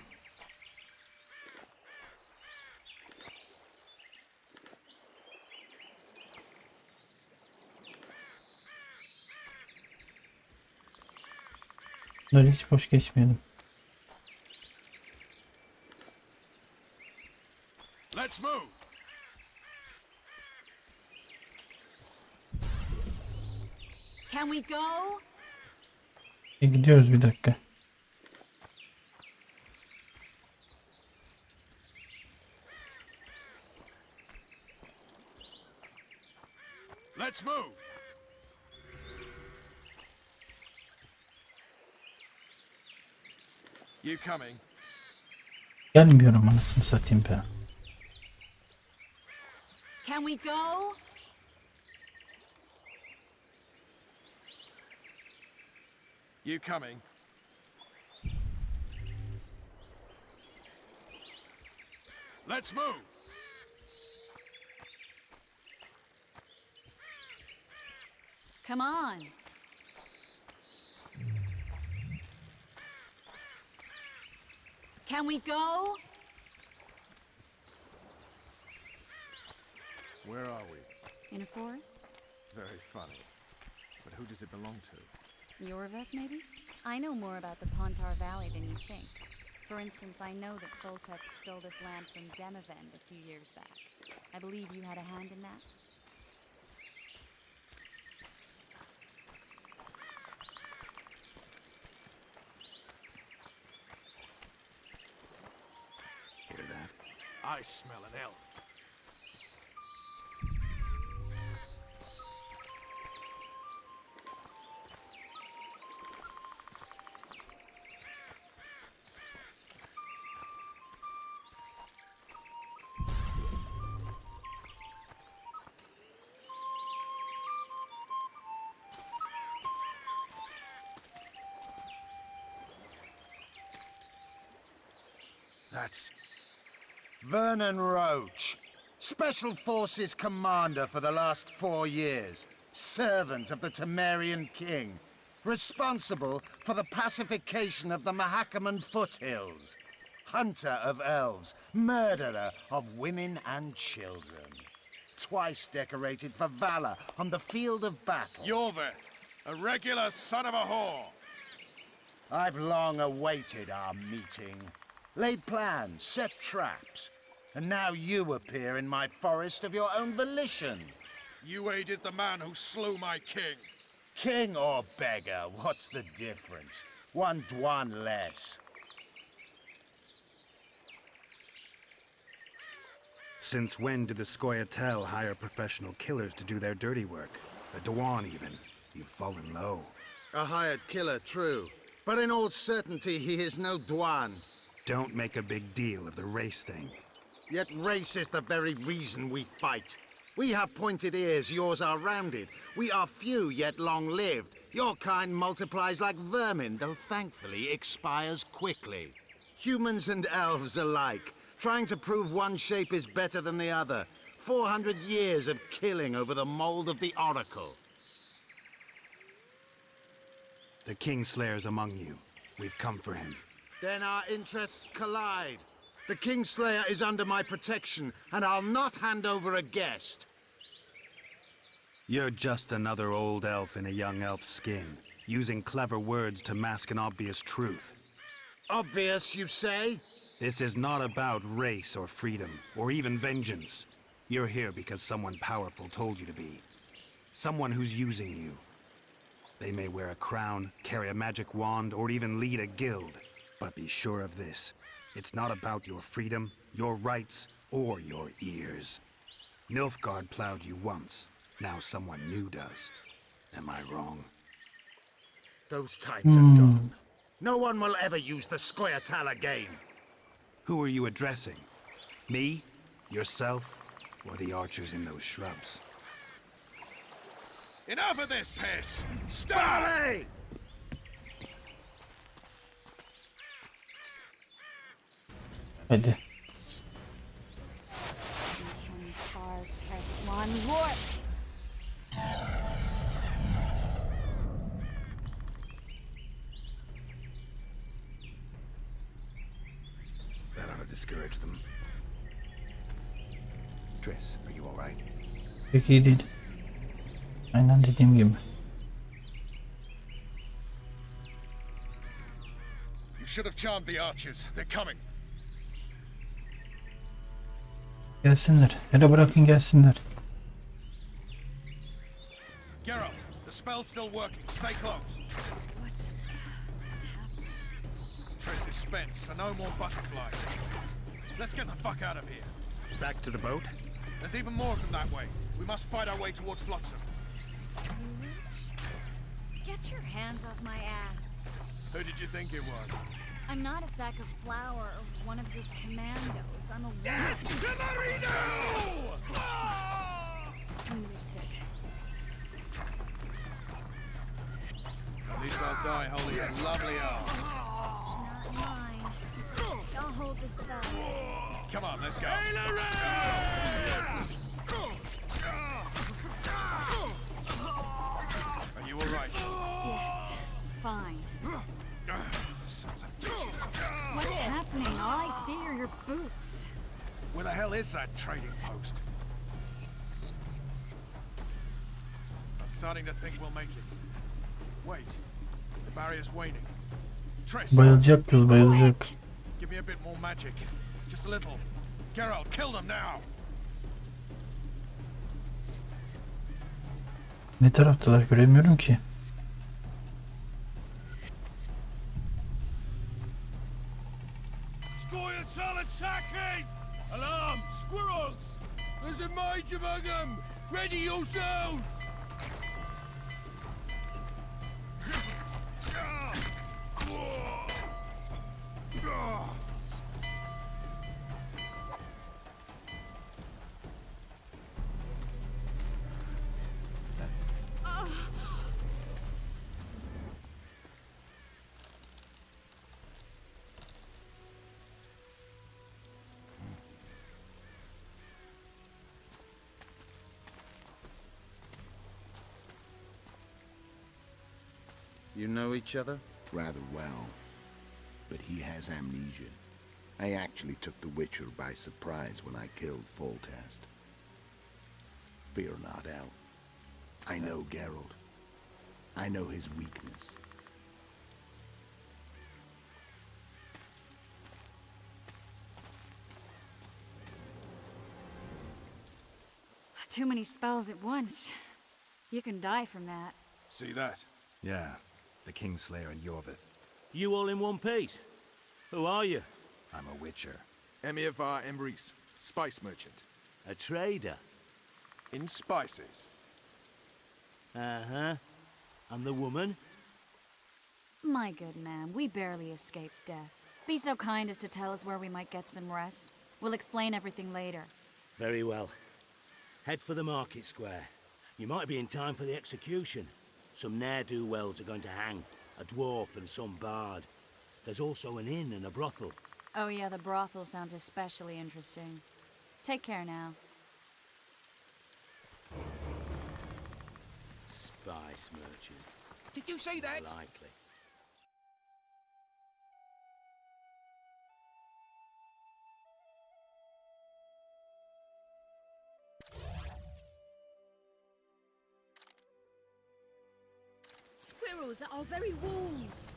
Bunları hiç boş geçmeyelim. Let's move. Can we go? Gidiyoruz bir dakika. Let's move. You coming? Gelmiyorum anasını satayım ben. Can we go? You coming? Let's move. Come on. Can we go? Where are we? In a forest? Very funny. But who does it belong to? Yorveth, maybe? I know more about the Pontar Valley than you think. For instance, I know that Foltest stole this land from Demavend a few years back. I believe you had a hand in that? Hear that? I smell an elf. That's Vernon Roach, Special Forces Commander for the last 4 years, servant of the Temerian King, responsible for the pacification of the Mahakaman foothills, hunter of elves, murderer of women and children, twice decorated for valor on the field of battle. Yorveth, a regular son of a whore. I've long awaited our meeting. Laid plans, set traps, and now you appear in my forest of your own volition. You aided the man who slew my king. King or beggar, what's the difference? One Dwan less. Since when did the Scoia'tael hire professional killers to do their dirty work? A Dwan even. You've fallen low. A hired killer, true. But in all certainty, he is no Dwan. Don't make a big deal of the race thing. Yet race is the very reason we fight. We have pointed ears, yours are rounded. We are few, yet long-lived. Your kind multiplies like vermin, though thankfully expires quickly. Humans and elves alike, trying to prove one shape is better than the other. 400 years of killing over the mold of the Oracle. The Kingslayer's among you. We've come for him. Then our interests collide. The Kingslayer is under my protection, and I'll not hand over a guest. You're just another old elf in a young elf's skin, using clever words to mask an obvious truth. Obvious, you say? This is not about race or freedom, or even vengeance. You're here because someone powerful told you to be. Someone who's using you. They may wear a crown, carry a magic wand, or even lead a guild. But be sure of this. It's not about your freedom, your rights, or your ears. Nilfgaard plowed you once. Now someone new does. Am I wrong? Those times are gone. No one will ever use the Scoia'tael again. Who are you addressing? Me? Yourself? Or the archers in those shrubs? Enough of this piss! Stop! Barley! Hadi. Spars one warped. That ought to discourage them. Triss, are you alright? Pek iyi değil. Aynen dediğim gibi. You should have charmed the archers. They're coming. Gelsinler. Hele bırakın gelsinler. Geralt, the spell's still working. Stay close. What's happening? Triss is spent, so no more butterflies. Let's get the fuck out of here. Back to the boat? There's even more of them that way. We must fight our way towards Flotsam. Get your hands off my ass. Who did you think it was? I'm not a sack of flour or one of your commandos. I'm a woman. I'm really sick. At least I'll die holding a lovely arm. Not mine. I'll hold the spell. Come on, let's go. Are you alright? Yes, fine. Sons of bitches. What's happening? All I see are your boots. Where the hell is that trading post? I'm starting to think we'll make it. Wait, the barrier's waning. Triss, Bayılacak kız bayılacak. give me a bit more magic. Just a little. Geralt, kill them now! Ne taraftalar göremiyorum ki. Scoia'tael attacking! Alarm! Squirrels! There's a mage among them! Ready yourselves! You know each other? Rather well. But he has amnesia. I actually took the Witcher by surprise when I killed Foltest. Fear not, Elf. I know Geralt. I know his weakness. Too many spells at once. You can die from that. See that? Yeah, the Kingslayer and Yorvith. You all in one piece? Who are you? I'm a Witcher. Emiavar Emrys, spice merchant. A trader? In spices. Uh-huh. And the woman? My good man, we barely escaped death. Be so kind as to tell us where we might get some rest. We'll explain everything later. Very well. Head for the market square. You might be in time for the execution. Some ne'er-do-wells are going to hang. A dwarf and some bard. There's also an inn and a brothel. Oh yeah, the brothel sounds especially interesting. Take care now. Spice merchant. Did you see that? Likely. Squirrels at our very walls.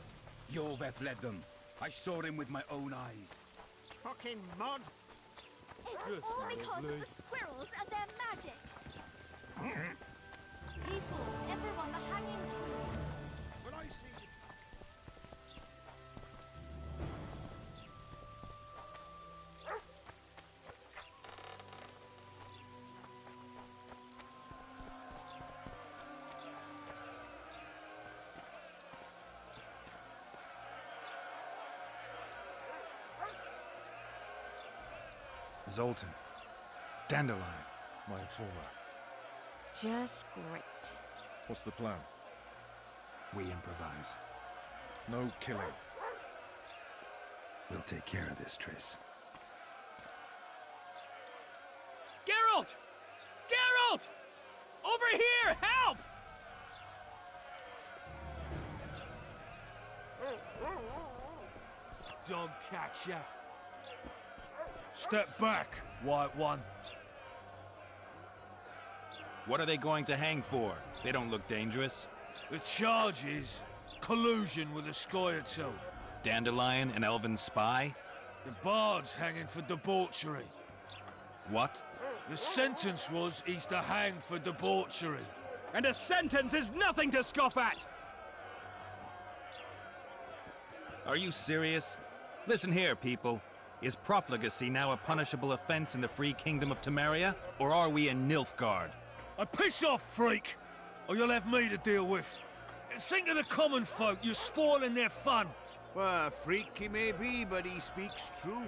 Yorveth led them. I saw him with my own eyes. Fucking mud! It's all because of the squirrels and their magic. People, everyone, the hanging's through. When I see Zoltan. Dandelion, my informer. Just great. What's the plan? We improvise. No killing. We'll take care of this, Triss. Geralt! Geralt! Over here! Help! Don't catch ya. Step back, White One. What are they going to hang for? They don't look dangerous. The charge is collusion with the Scoia'tael. Dandelion, an elven spy? The bard's hanging for debauchery. What? The sentence was he's to hang for debauchery. And a sentence is nothing to scoff at! Are you serious? Listen here, people. Is profligacy now a punishable offense in the free kingdom of Temeria? Or are we in Nilfgaard? Piss off, freak! Or you'll have me to deal with. Think of the common folk, you're spoiling their fun. Well, a freak he may be, but he speaks true.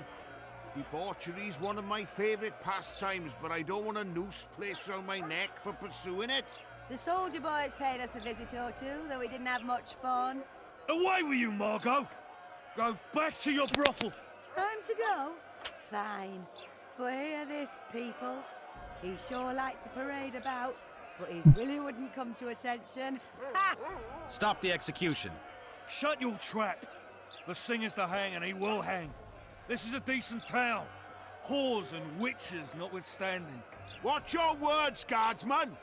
Debauchery's one of my favourite pastimes, but I don't want a noose placed around my neck for pursuing it. The soldier boys paid us a visit or two, though we didn't have much fun. Away with you, Margot! Go back to your brothel! Time to go? Fine. But hear this, people. He sure liked to parade about, but his willy wouldn't come to attention. Stop the execution. Shut your trap! The singer's to hang and he will hang. This is a decent town. Whores and witches notwithstanding. Watch your words, guardsman!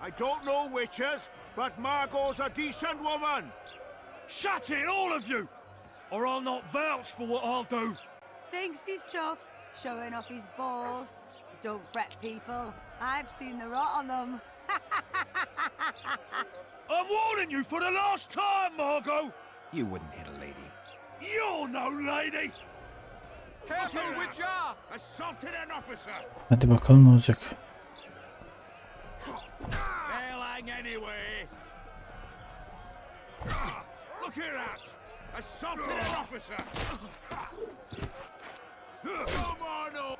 I don't know witches, but Margot's a decent woman! Shut it, all of you! Or I'll not vouch for what I'll do. Thinks he's tough, showing off his balls. Don't fret, people. I've seen the rot on them. I'm warning you for the last time, Margot! You wouldn't hit a lady. You're no lady! Careful, Witcher! Assaulted an officer! Hadi bakalım ne olacak. They'll hang anyway! Look here out! Assaulted an officer! Come on, oh.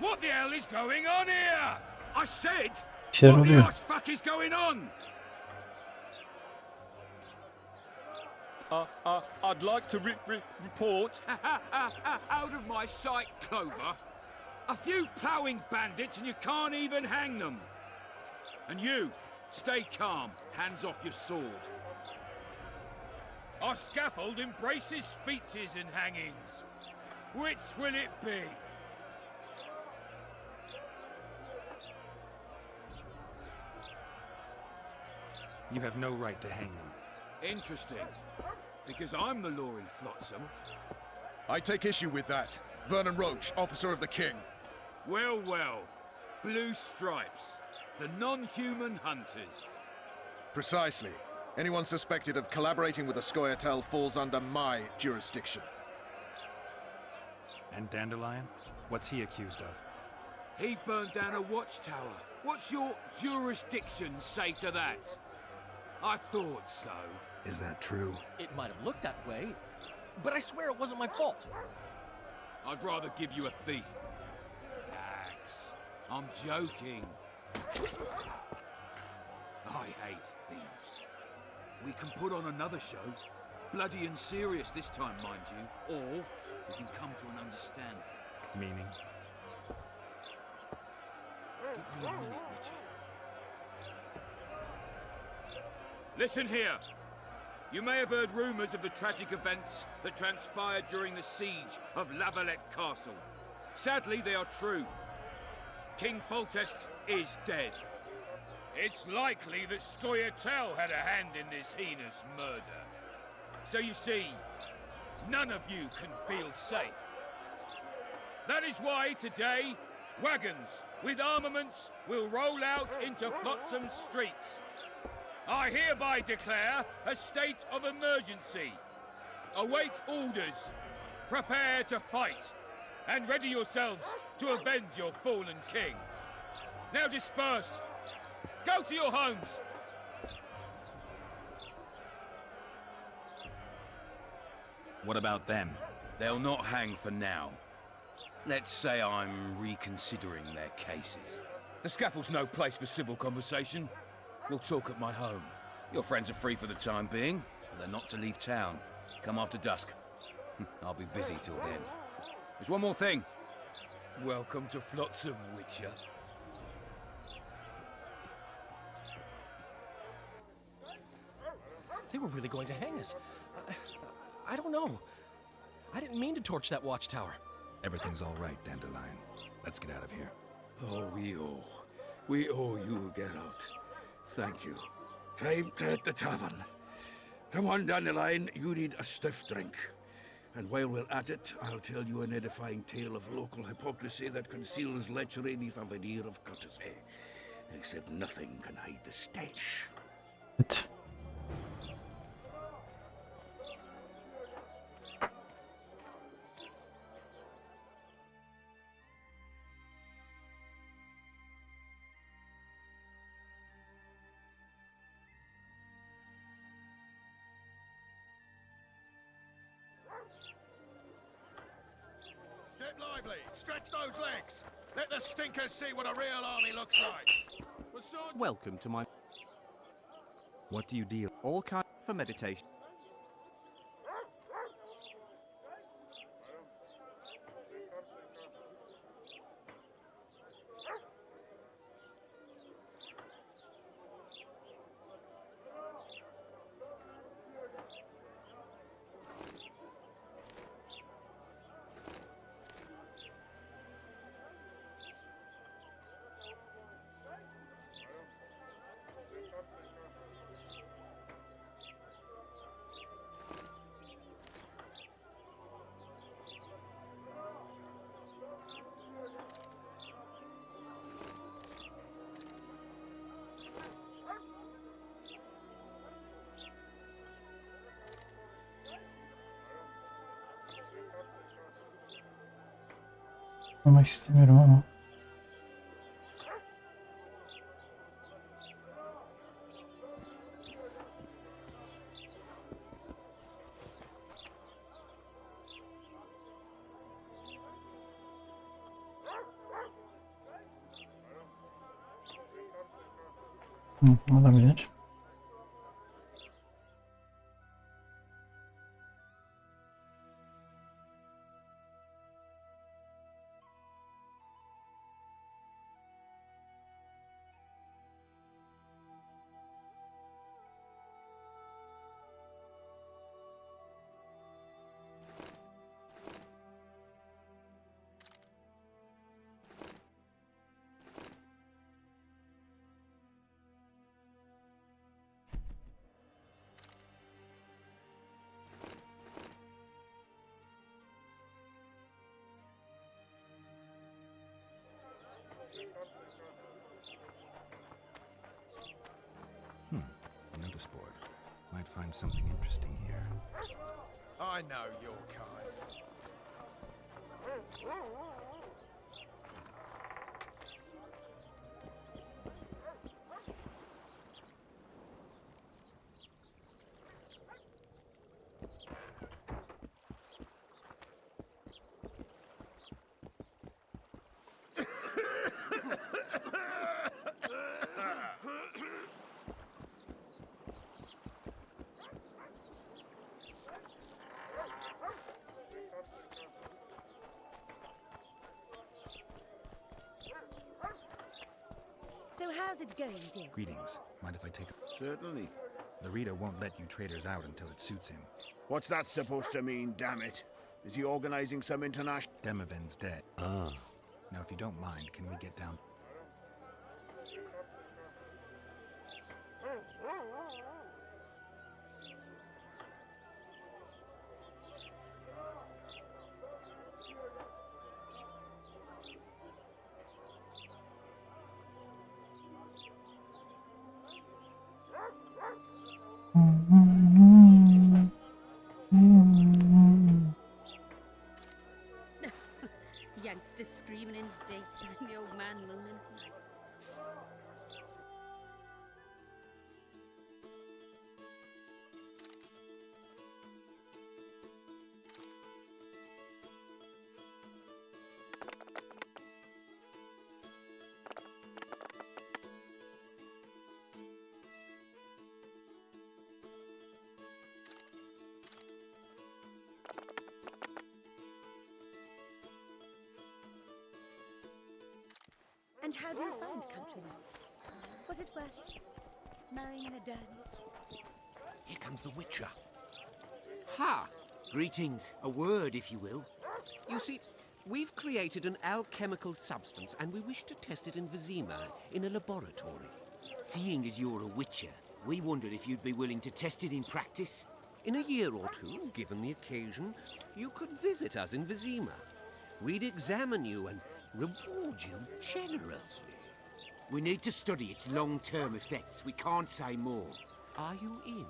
What the hell is going on here? I said, şeyler what the oluyor. arse fuck is going on? I'd like to report. Out of my sight, Clover. A few ploughing bandits and you can't even hang them. And you, stay calm, hands off your sword. Our scaffold embraces speeches and hangings. Which will it be? You have no right to hang them. Interesting. Because I'm the law in Flotsam. I take issue with that. Vernon Roach, officer of the king. Well, well. Blue stripes. The non-human hunters. Precisely. Anyone suspected of collaborating with the Scoia'tael falls under my jurisdiction. And Dandelion? What's he accused of? He burned down a watchtower. What's your jurisdiction say to that? I thought so. Is that true? It might have looked that way, but I swear it wasn't my fault. I'd rather give you a thief. Relax. I'm joking. I hate thieves. We can put on another show. Bloody and serious this time, mind you. Or we can come to an understanding. Meaning? Give me a minute, Richard. Listen here. You may have heard rumours of the tragic events that transpired during the siege of La Valette Castle. Sadly, they are true. King Foltest is dead. It's likely that Scoia'tael had a hand in this heinous murder. So you see, none of you can feel safe. That is why today, wagons with armaments will roll out into Flotsam streets. I hereby declare a state of emergency. Await orders. Prepare to fight. And ready yourselves to avenge your fallen king. Now disperse. Go to your homes. What about them? They'll not hang for now. Let's say I'm reconsidering their cases. The scaffold's no place for civil conversation. We'll talk at my home. Your friends are free for the time being, but they're not to leave town. Come after dusk. I'll be busy till then. There's one more thing. Welcome to Flotsam, Witcher. They were really going to hang us. I don't know. I didn't mean to torch that watchtower. Everything's all right, Dandelion. Let's get out of here. Oh, we owe you, Geralt. Thank you. Time to hit the tavern. Come on, Dandelion, you need a stiff drink. And while we're at it, I'll tell you an edifying tale of local hypocrisy that conceals lechery neath a veneer of courtesy. Except nothing can hide the stench. Evet. Step lively! Stretch those legs! Let the stinkers see what a real army looks like! Welcome to my... What do you deal? All kinds for meditation. Yapmak istemiyorum ama. Olabilir. Notice board. Might find something interesting here. I know your kind. So how's it going, dear? Greetings. Mind if I take a... Certainly. The reader won't let you traders out until it suits him. What's that supposed to mean, damn it? Is he organizing some international... Demiven's dead. Ah. Now, if you don't mind, can we get down... Youngsters screaming in daytime, the old man mooning. And how do you find country life? Was it worth it? Marrying in a den? Here comes the Witcher. Ha! Greetings. A word, if you will. You see, we've created an alchemical substance and we wish to test it in Vizima, in a laboratory. Seeing as you're a Witcher, we wondered if you'd be willing to test it in practice. In a year or two, given the occasion, you could visit us in Vizima. We'd examine you and reward you generously. We need to study its long-term effects. We can't say more. Are you in?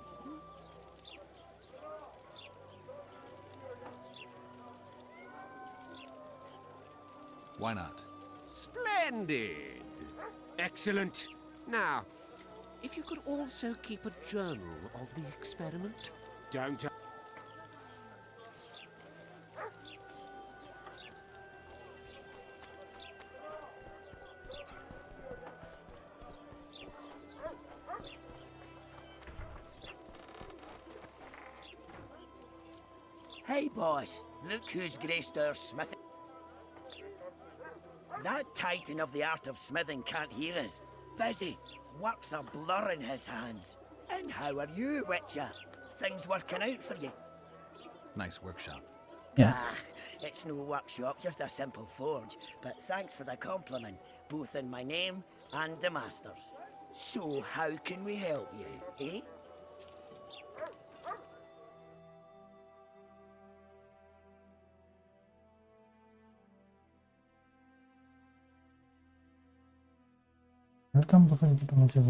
Why not? Splendid! Excellent. Now, if you could also keep a journal of the experiment. Don't. Hey, boss. Look who's graced our smithing. That titan of the art of smithing can't hear us. Busy. Work's a blur in his hands. And how are you, Witcher? Things working out for you? Nice workshop. Yeah. Ah, it's no workshop, just a simple forge. But thanks for the compliment, both in my name and the master's. So how can we help you, eh? Nereden bakabilirim acaba?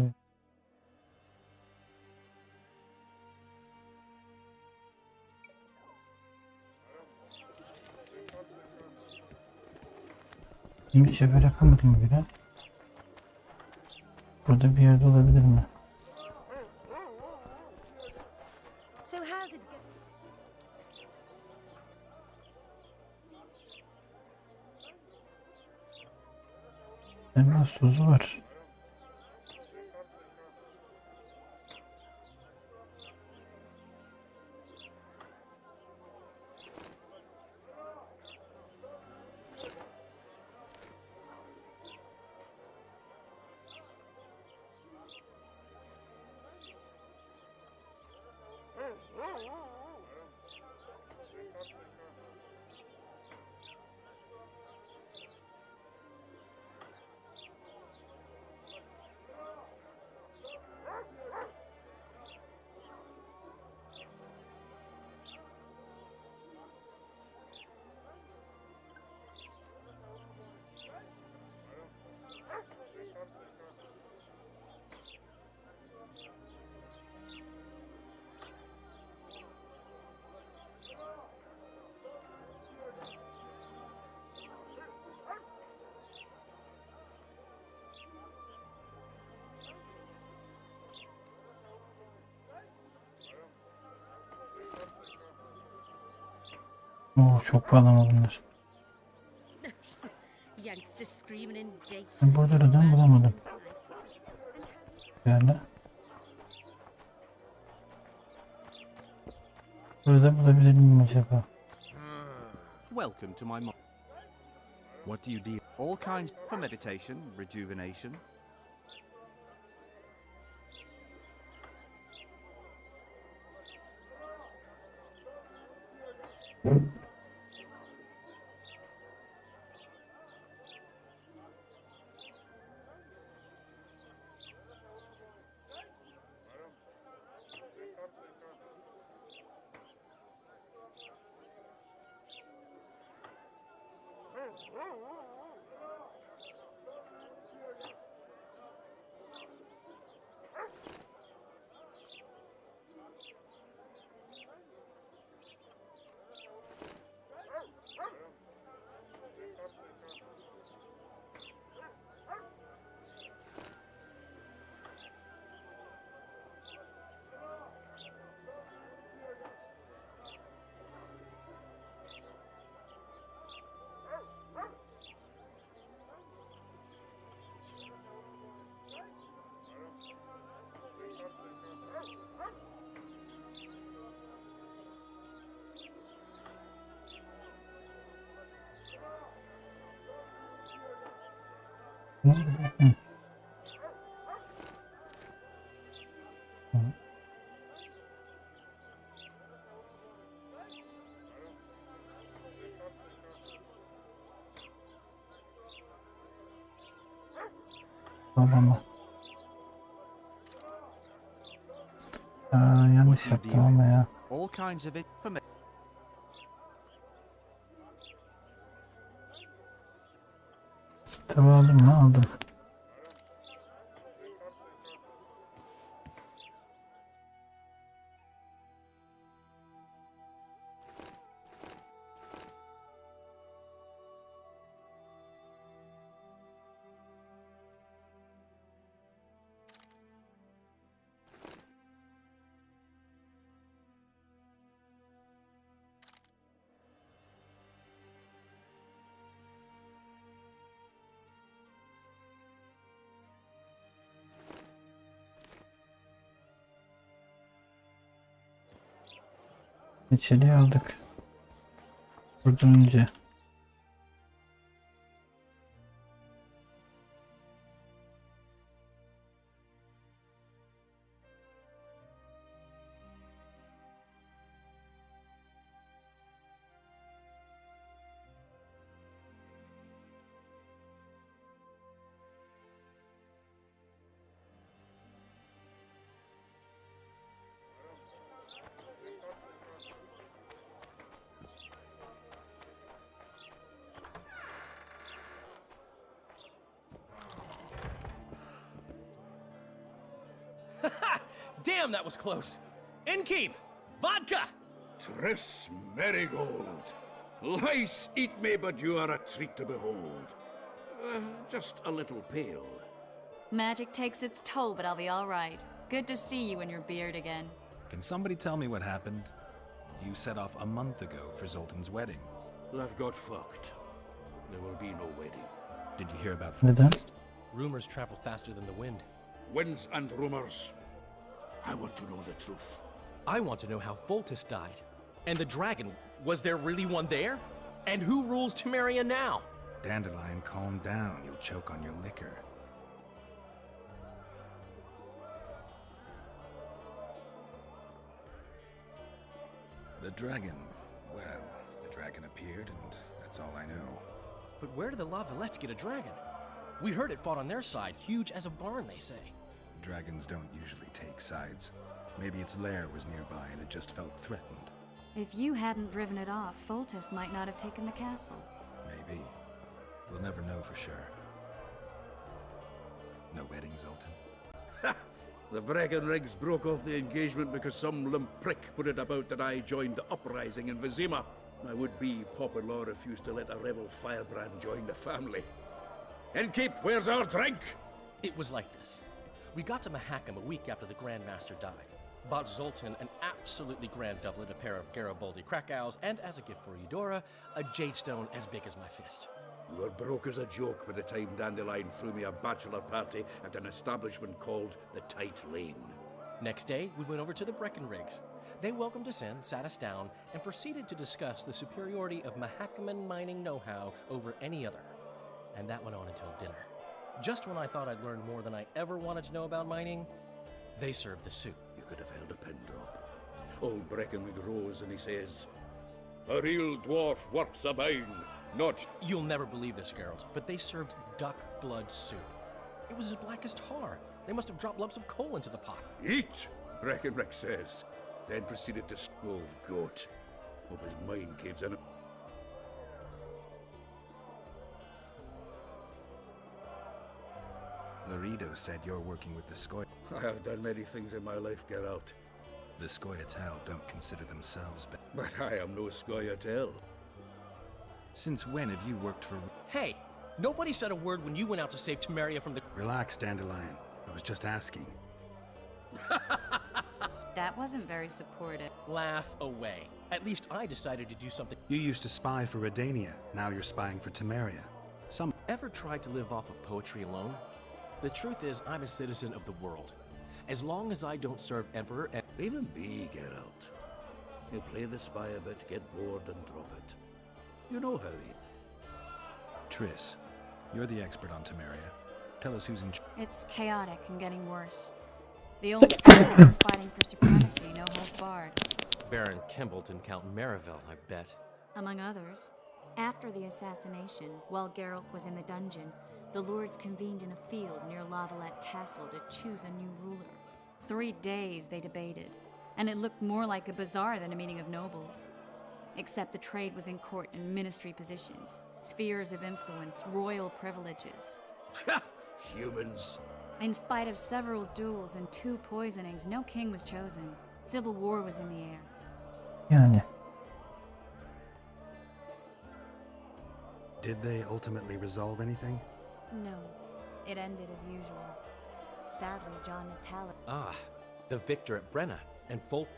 Bir şey böyle yapamadım mı bile? Burada bir yerde olabilir mi? So how's it go? Elmas tozu var. Oo, çok pahalı bunlar. Ben burada neden bulamadım? Yani. Burada bulabilir miyim acaba? Welcome to my What do you deal? all kinds for meditation, rejuvenation. Tamam. Yanlış yaptım ama ya. All kinds of it for me. Kitabı aldım mı? Aldım. İçeriye aldık. Buradan önce. Damn, that was close. Innkeep, vodka! Tris Marigold. Lice eat me, but you are a treat to behold. Just a little pale. Magic takes its toll, but I'll be all right. Good to see you and your beard again. Can somebody tell me what happened? You set off a month ago for Zoltan's wedding. That got fucked. There will be no wedding. Did you hear about Neden? Rumors travel faster than the wind. Winds and rumors. I want to know the truth. I want to know how Foltest died. And the dragon, was there really one there? And who rules Temeria now? Dandelion, calm down. You'll choke on your liquor. The dragon, well, the dragon appeared, and that's all I know. But where did the Lavalettes get a dragon? We heard it fought on their side, huge as a barn, they say. Dragons don't usually take sides. Maybe its lair was nearby and it just felt threatened. If you hadn't driven it off, Foltest might not have taken the castle. Maybe. We'll never know for sure. No wedding, Zoltan? Ha! The Breckenrigs broke off the engagement because some limp prick put it about that I joined the uprising in Vizima. My would-be Popper-law refused to let a rebel firebrand join the family. Innkeep, where's our drink? It was like this. We got to Mahakam a week after the Grand Master died. bought Zoltan an absolutely grand doublet, a pair of Garibaldi Krakows, and as a gift for Eudora, a jade stone as big as my fist. You were broke as a joke by the time Dandelion threw me a bachelor party at an establishment called the Tight Lane. Next day, we went over to the Breckenrigs. They welcomed us in, sat us down, and proceeded to discuss the superiority of Mahakaman mining know-how over any other. And that went on until dinner. Just when I thought I'd learned more than I ever wanted to know about mining, they served the soup. You could have held a pin drop. Old Breckenrig rose and he says, "A real dwarf works a mine, not..." You'll never believe this, Geralt, but they served duck blood soup. It was as black as tar. They must have dropped lumps of coal into the pot. "Eat," Breckenrig says, then proceeded to old goat. Hope his mind caves in. Laredo said you're working with the Skoy. I have done many things in my life, Geralt. The Skoyatel don't consider themselves, but I am no Skoyatel. Since when have you worked for... Hey, nobody said a word when you went out to save Temeria from the... Relax, Dandelion. I was just asking. That wasn't very supportive. Laugh away. At least I decided to do something. You used to spy for Redania. Now you're spying for Temeria. Ever tried to live off of poetry alone? The truth is, I'm a citizen of the world. As long as I don't serve Emperor and... Leave him be, Geralt. He'll play the spy a bit, get bored and drop it. You know how he... Triss, you're the expert on Temeria. Tell us who's in... It's chaotic and getting worse. The old fighters are fighting for supremacy, no holds barred. Baron Kimbalt and Count Marivelle, I bet. Among others. After the assassination, while Geralt was in the dungeon, the lords convened in a field near Lavalette Castle to choose a new ruler. 3 days they debated, and it looked more like a bazaar than a meeting of nobles. Except the trade was in court and ministry positions, spheres of influence, royal privileges. Humans. In spite of several duels and 2 poisonings, no king was chosen. Civil war was in the air. Yani. Did they ultimately resolve anything? No, it ended as usual. Sadly, John Natalis... Ah, the victor at Brenna, and Folk...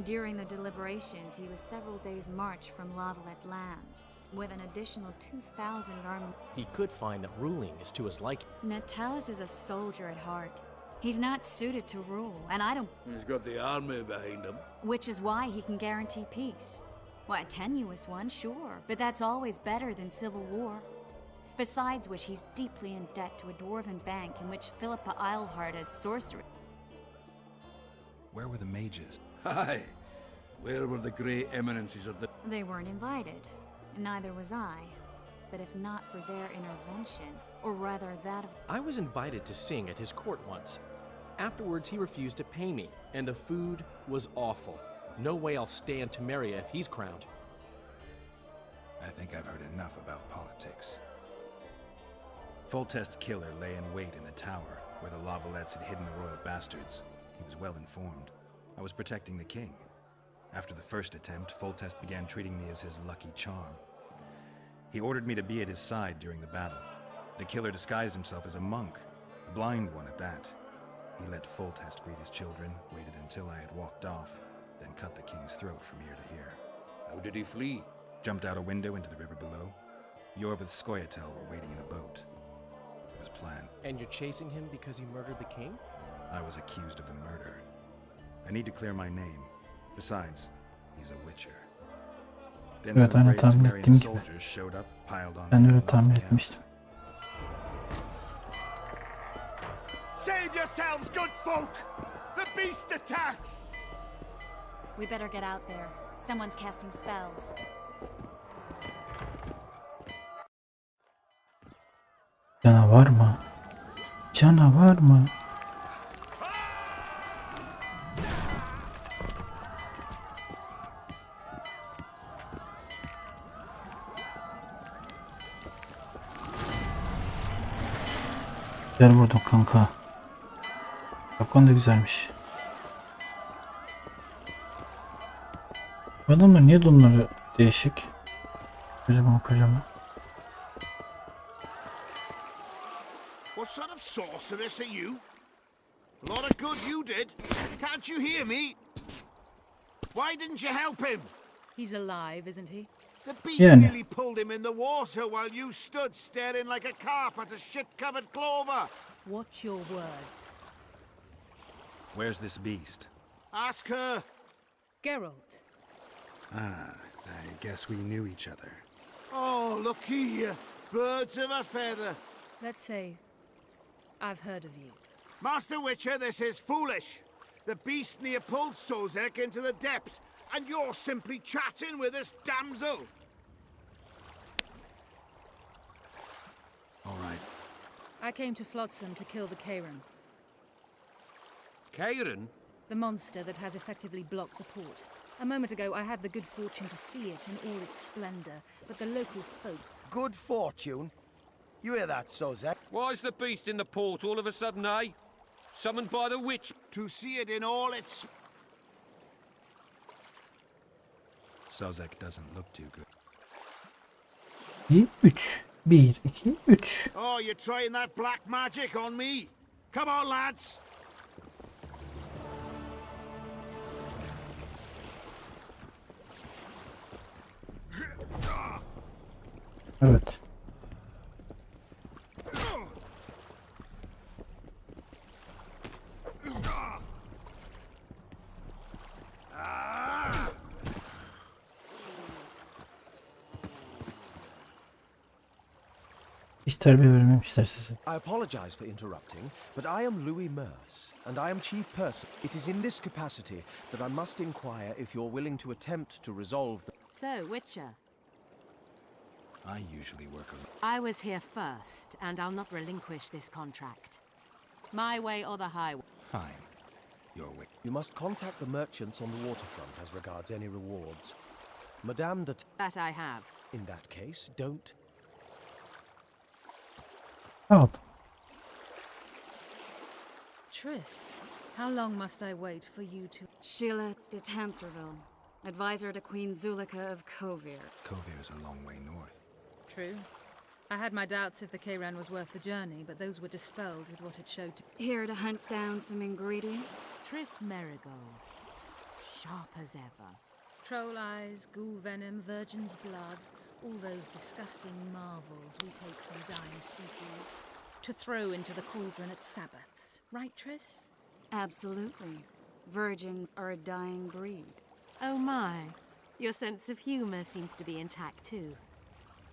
During the deliberations, he was several days' march from Lavalette lands, with an additional 2,000 armed... He could find that ruling is to his liking. Natalis is a soldier at heart. He's not suited to rule, and I don't... He's got the army behind him. Which is why he can guarantee peace. Well, a tenuous one, sure, but that's always better than civil war. Besides which, he's deeply in debt to a dwarven bank in which Philippa Eilhart has sorcery. Where were the mages? Aye. Where were the grey eminences of the... They weren't invited. Neither was I. But if not for their intervention, or rather that of... I was invited to sing at his court once. Afterwards, he refused to pay me, and the food was awful. No way I'll stay in Temeria if he's crowned. I think I've heard enough about politics. Foltest's killer lay in wait in the tower, where the Lavalettes had hidden the royal bastards. He was well informed. I was protecting the king. After the first attempt, Foltest began treating me as his lucky charm. He ordered me to be at his side during the battle. The killer disguised himself as a monk, a blind one at that. He let Foltest greet his children, waited until I had walked off, then cut the king's throat from ear to ear. How did he flee? Jumped out a window into the river below. Yorvith Skoyatel were waiting in a boat. It was planned. And you're chasing him because he murdered the king? I was accused of the murder. I need to clear my name. Besides, he's a witcher. Then Evet, some aynı brave tahmin Temerian ettiğim gibi. soldiers showed up, piled on Ben me öyle and tahmin locked me up. etmiştim. Save yourselves, good folk! The beast attacks! We better get out there. Someone's casting spells. Canavar mı? Canavar mı? Güzel vurdun kanka. Şapkan da güzelmiş. Bu adamlar niye donları değişik? Kocaman kocaman. What sort of sorceress are you? A lot of good you did. Can't you hear me? Why didn't you help him? He's alive, isn't he? The beast Yani. nearly pulled him in the water while you stood staring like a calf at a shit-covered clover. Watch your words. Where's this beast? Ask her. Geralt. Ah, I guess we knew each other. Oh, look here. Birds of a feather. Let's say I've heard of you. Master Witcher, this is foolish. The beast near pulled Sozek into the depths, and you're simply chatting with this damsel. All right. I came to Flotsam to kill the Kayran. Kayran? The monster that has effectively blocked the port. A moment ago, I had the good fortune to see it in all its splendor, but the local folk... Good fortune? You hear that, Sozek? Why's the beast in the port all of a sudden, eh? Summoned by the witch? To see it in all its... Sozek doesn't look too good. 1, 2, 3. Oh, you're trying that black magic on me? Come on, lads. Evet. Hiç terbiye vermemişler size. I apologize for interrupting, but I am Louis Merce, and I am chief person. It is in this capacity that I must inquire if you're willing to attempt to resolve the... So, Witcher, I usually work alone. I was here first, and I'll not relinquish this contract. My way or the highway. Fine. Your way. You must contact the merchants on the waterfront as regards any rewards. Madame de... That I have. In that case, don't... Tamam. Triss, how long must I wait for you to... Sheila de Tanserville, advisor to Queen Zulika of Kovir. Kovir's a long way north. True. I had my doubts if the Kayran was worth the journey, but those were dispelled with what it showed. Here to hunt down some ingredients. Triss Merigold, sharp as ever. Troll eyes, ghoul venom, virgin's blood, all those disgusting marvels we take from dying species. To throw into the cauldron at Sabbaths. Right, Triss? Absolutely. Virgins are a dying breed. Oh my. Your sense of humor seems to be intact too.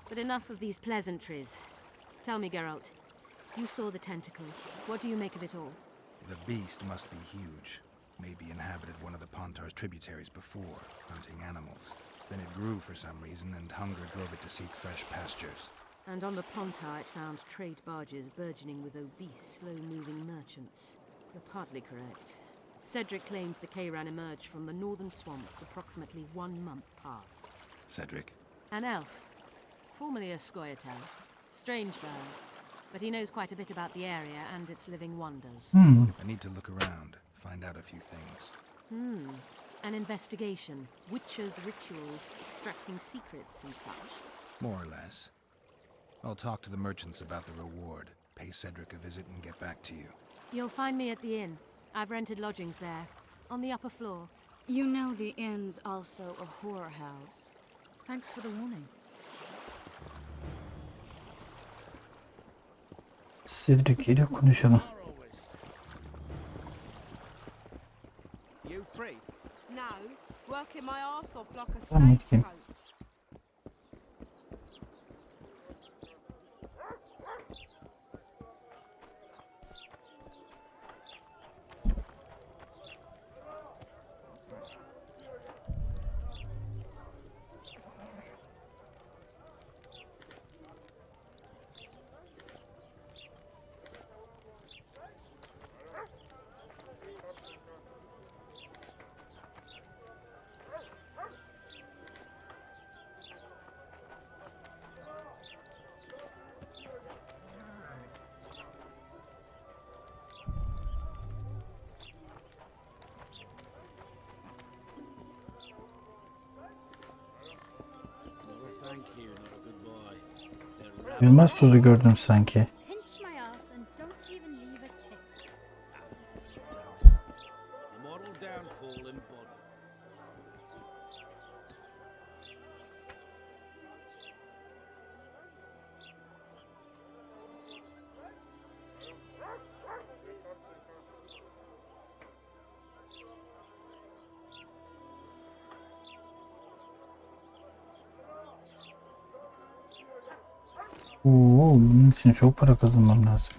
But enough of these pleasantries. Tell me, Geralt, you saw the tentacle. What do you make of it all? The beast must be huge. Maybe inhabited one of the Pontar's tributaries before, hunting animals. Then it grew for some reason, and hunger drove it to seek fresh pastures. And on the Pontar it found trade barges burgeoning with obese, slow-moving merchants. You're partly correct. Cedric claims the Kayran emerged from the northern swamps approximately 1 month past. Cedric? An elf. Formerly a Scoia'tael. Strange bird. But he knows quite a bit about the area and its living wonders. I need to look around, find out a few things. An investigation. Witcher's rituals, extracting secrets and such. More or less. I'll talk to the merchants about the reward, pay Cedric a visit and get back to you. You'll find me at the inn. I've rented lodgings there, on the upper floor. You know the inn's also a whorehouse. Thanks for the warning. Cedric ile konuşalım. You free? No, working my arse off like a Tamam, gideyim. stagecoach. Elmas tozu gördüm sanki. Pinch my ass and don't even leave a tip. Bunun için çok para kazanmam lazım.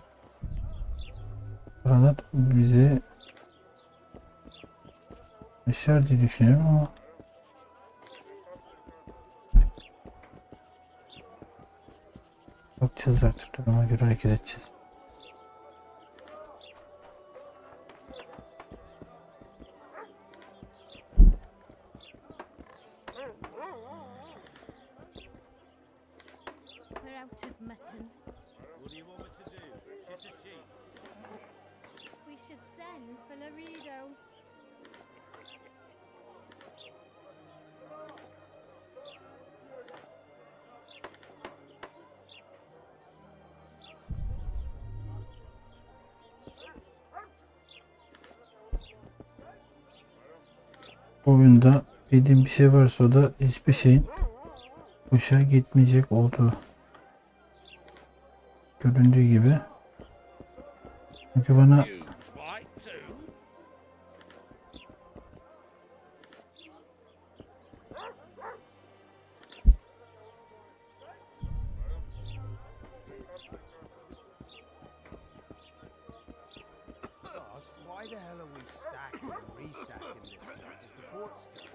Paralar bize yaşar diye düşünüyorum ama bakacağız artık, duruma göre hareket edeceğiz. We're out of mutton. What do you want me to do? Shit a sheep? We should send for Laredo. Bu oyunda bildiğim bir şey varsa o da hiçbir şeyin boşa gitmeyecek olduğu göründüğü gibi. Çünkü bana Why the hell are we stacking and restacking this stuff if the port's still...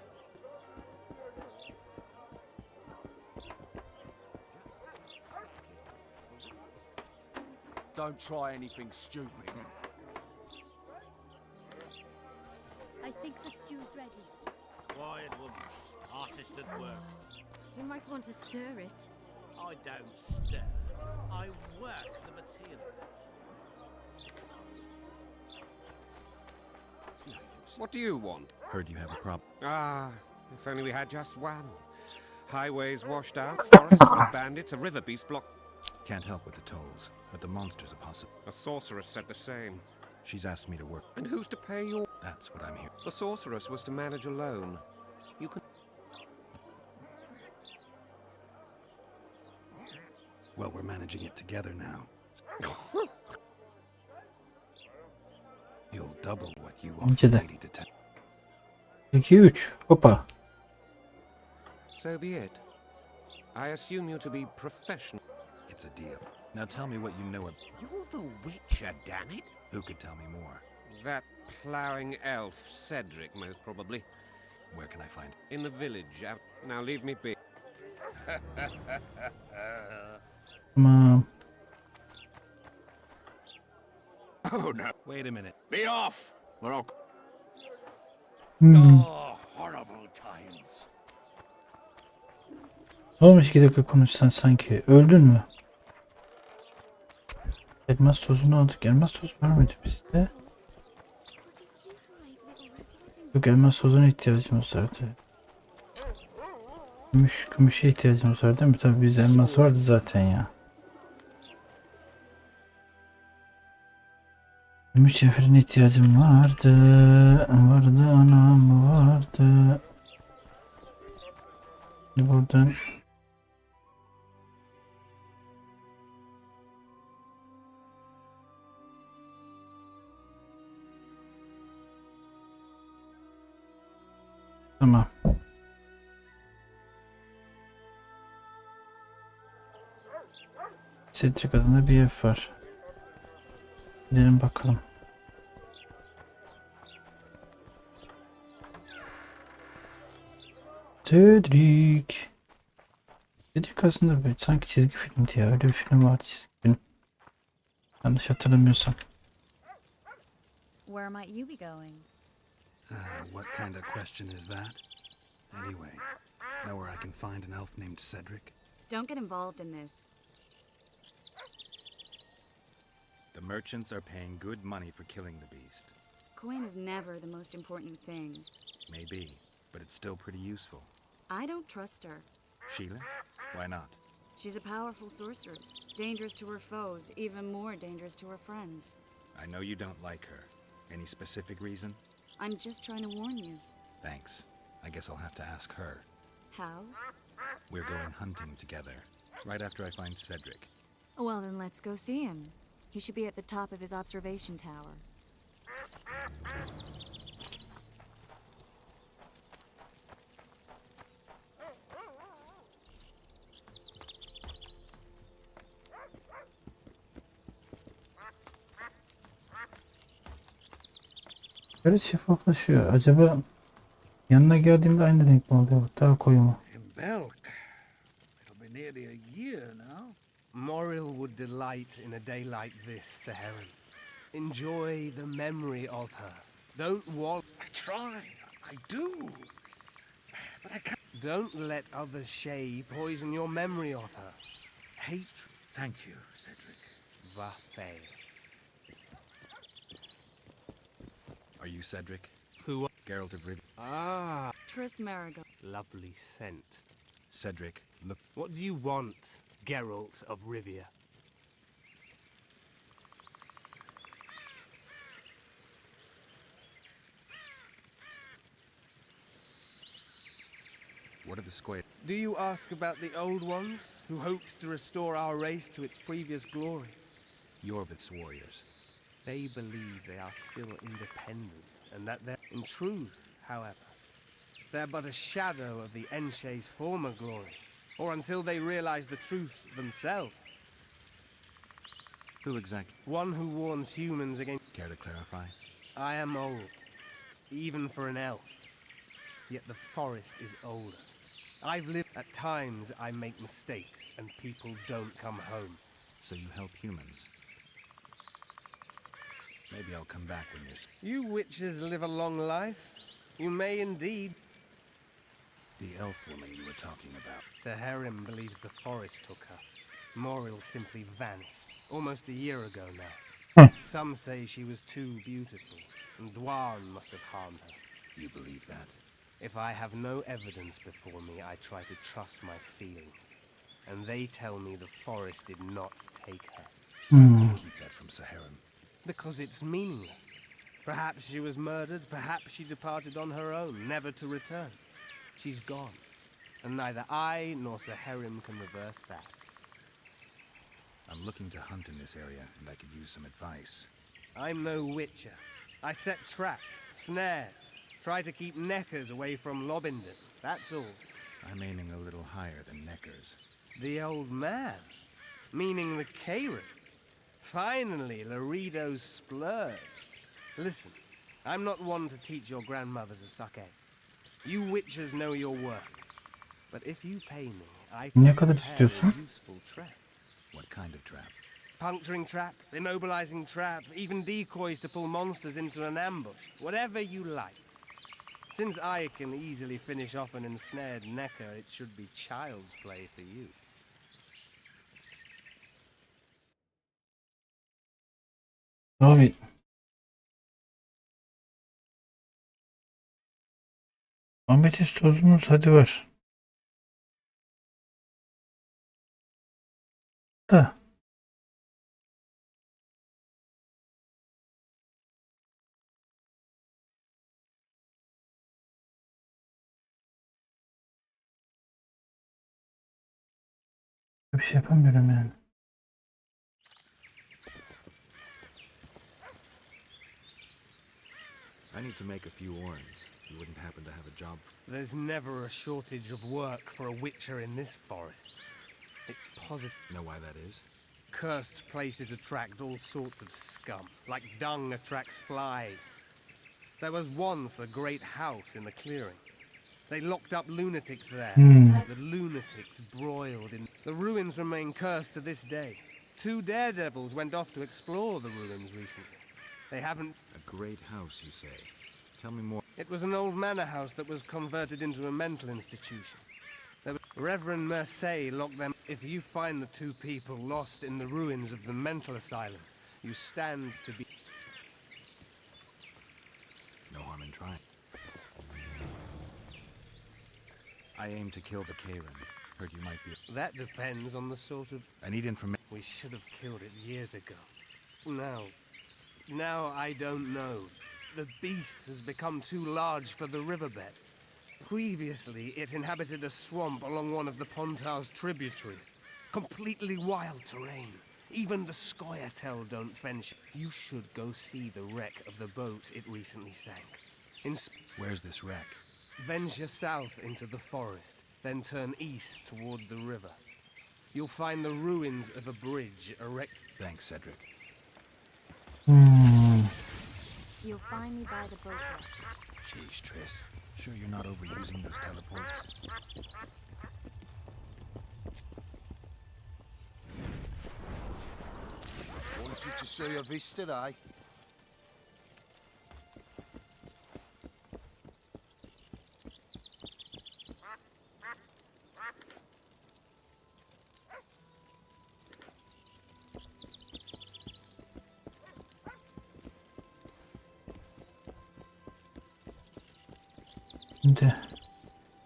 Don't try anything stupid. I think the stew's ready. Quiet, woman. Artist at work. You might want to stir it. I don't stir. I work the material. What do you want? Heard you have a problem. Ah, if only we had just one. Highways washed out, forests full of bandits, a river beast blocked. Can't help with the tolls, but the monsters are possible. A sorceress said the same. She's asked me to work. And who's to pay your... That's what I'm here. The sorceress was to manage alone. You can... Well, we're managing it together now. You'll double what you want Bence de. lady to tell. 2 3 hoppa. So be it. I assume you to be professional. It's a deal. Now tell me what you know of... You're the Witcher, damn it. Who could tell me more? That ploughing elf, Cedric, most probably. Where can I find... In the village. Out... Now leave me be. Tamam. Oh no. Wait a minute. Be off! We're all... Oh, horrible times. Ne olmuş 2 dakika konuşsan sanki? Öldün mü? Elmas tozunu aldık. Elmas tozu vermedi bizde. Yok, elmas tozuna ihtiyacımız vardı. Gümüşe ihtiyacımız var değil mi? Tabii bizde elmas vardı zaten ya. Gümüş cevherine ihtiyacım vardı. Vardı anam vardı. Şimdi buradan tamam. Cedric adında bir ev var. Gidelim bakalım. Cedric. Cedric aslında böyle sanki çizgi filmdi ya. Öyle bir film vardı, çizgi film. Yanlış hatırlamıyorsam. Where might you be going? What kind of question is that? Anyway, know where I can find an elf named Cedric? Don't get involved in this. The merchants are paying good money for killing the beast. Coin is never the most important thing. Maybe, but it's still pretty useful. I don't trust her. Sheila? Why not? She's a powerful sorceress, dangerous to her foes, even more dangerous to her friends. I know you don't like her. Any specific reason? I'm just trying to warn you. Thanks. I guess I'll have to ask her. How? We're going hunting together, right after I find Cedric. Well, then let's go see him. He should be at the top of his observation tower. Böyle şeffaflaşıyor. Acaba yanına geldiğimde aynı renk mi oluyor? Daha koyu mu? In Belk. It'll be nearly a year now. Moril would delight in a day like this, Saharan. Enjoy the memory of her. Don't wallow. I try. I do. But I can't. Don't let other Shay poison your memory of her. Hate. Thank you, Cedric. Vafe. Are you Cedric? Who? Geralt of Rivia. Ah. Tris Marigold. Lovely scent. Cedric, look. What do you want, Geralt of Rivia? What are the square? Do you ask about the old ones, who hoped to restore our race to its previous glory? Yorvith's warriors. They believe they are still independent, and that they're... In truth, however, they're but a shadow of the Enche's former glory, or until they realize the truth themselves. Who exactly? One who warns humans against... Care to clarify? I am old, even for an elf. Yet the forest is older. I've lived... At times I make mistakes, and people don't come home. So you help humans? Maybe I'll come back when you're... You witches live a long life. You may indeed. The elf woman you were talking about. Saharim believes the forest took her. Moril simply vanished, almost a year ago now. Some say she was too beautiful, and Dwan must have harmed her. You believe that? If I have no evidence before me, I try to trust my feelings. And they tell me the forest did not take her. You keep that from Saharim. Because it's meaningless. Perhaps she was murdered, perhaps she departed on her own, never to return. She's gone, and neither I nor Saharim can reverse that. I'm looking to hunt in this area, and I could use some advice. I'm no witcher. I set traps, snares, try to keep neckers away from Lobinden, that's all. I'm aiming a little higher than neckers. The old man? Meaning the Karen? Finally, Laredo's splurge. Listen, I'm not one to teach your grandmother to suck eggs. You witchers know your work. But if you pay me, I can Ne kadar prepare istiyorsun? a useful trap. What kind of trap? Puncturing trap, immobilizing trap, even decoys to pull monsters into an ambush. Whatever you like. Since I can easily finish off an ensnared necker, it should be child's play for you. Abi. Ametist tozumuz hadi var. Da. Bir şey yapamıyorum yani. I need to make a few orns. You wouldn't happen to have a job for... There's never a shortage of work for a witcher in this forest. It's positive. Know why that is? Cursed places attract all sorts of scum, like dung attracts flies. There was once a great house in the clearing. They locked up lunatics there. The lunatics broiled in... The ruins remain cursed to this day. 2 daredevils went off to explore the ruins recently. They haven't... A great house, you say. Tell me more. It was an old manor house that was converted into a mental institution. Reverend Mercier locked them. If you find the 2 people lost in the ruins of the mental asylum, you stand to be... No harm in trying. I aim to kill the Karen. Heard you might be... That depends on the sort of... I need information. We should have killed it years ago. Now I don't know. The beast has become too large for the riverbed. Previously, it inhabited a swamp along one of the Pontar's tributaries. Completely wild terrain. Even the Scoia'tael don't venture. You should go see the wreck of the boat it recently sank. Where's this wreck? Venture south into the forest, then turn east toward the river. You'll find the ruins of a bridge erected... Thanks, Cedric. You'll You'll find me by the boat dock. Jeez, Triss. Sure you're not overusing those teleports? Wanted to see a vista, eh? Şimdi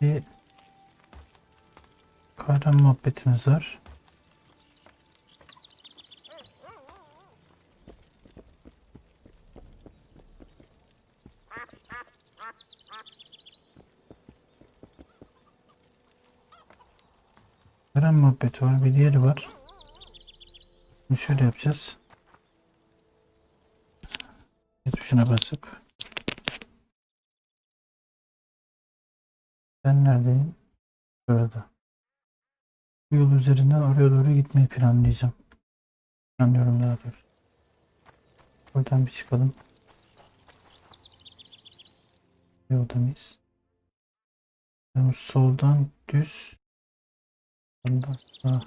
bir kahraman muhabbetimiz var. Kahraman muhabbeti var, bir diğeri var. Şimdi şöyle yapacağız. Tuşuna basıp ben neredeyim? Burada. Bu yol üzerinden oraya doğru gitmeyi planlayacağım. Planlıyorum daha doğrusu. Buradan bir çıkalım. Yolda mıyız? Yani soldan düz. Soldan sağ.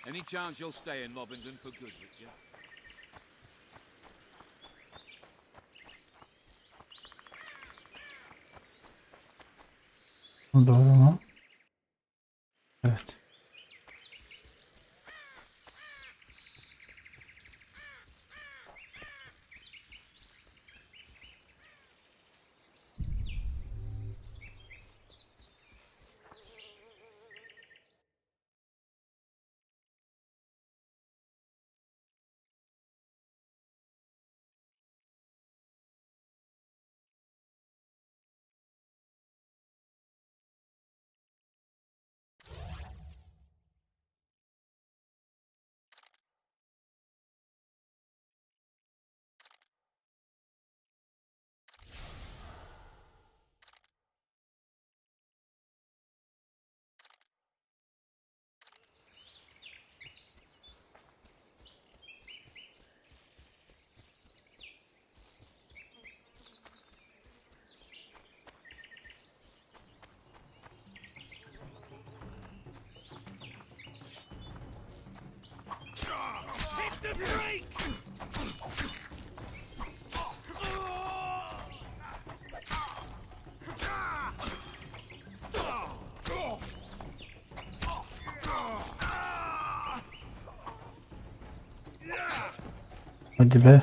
Any chance you'll stay in Mobbington for good, Witcher? Doğru mu? Evet. Hit the freak! Hadi be.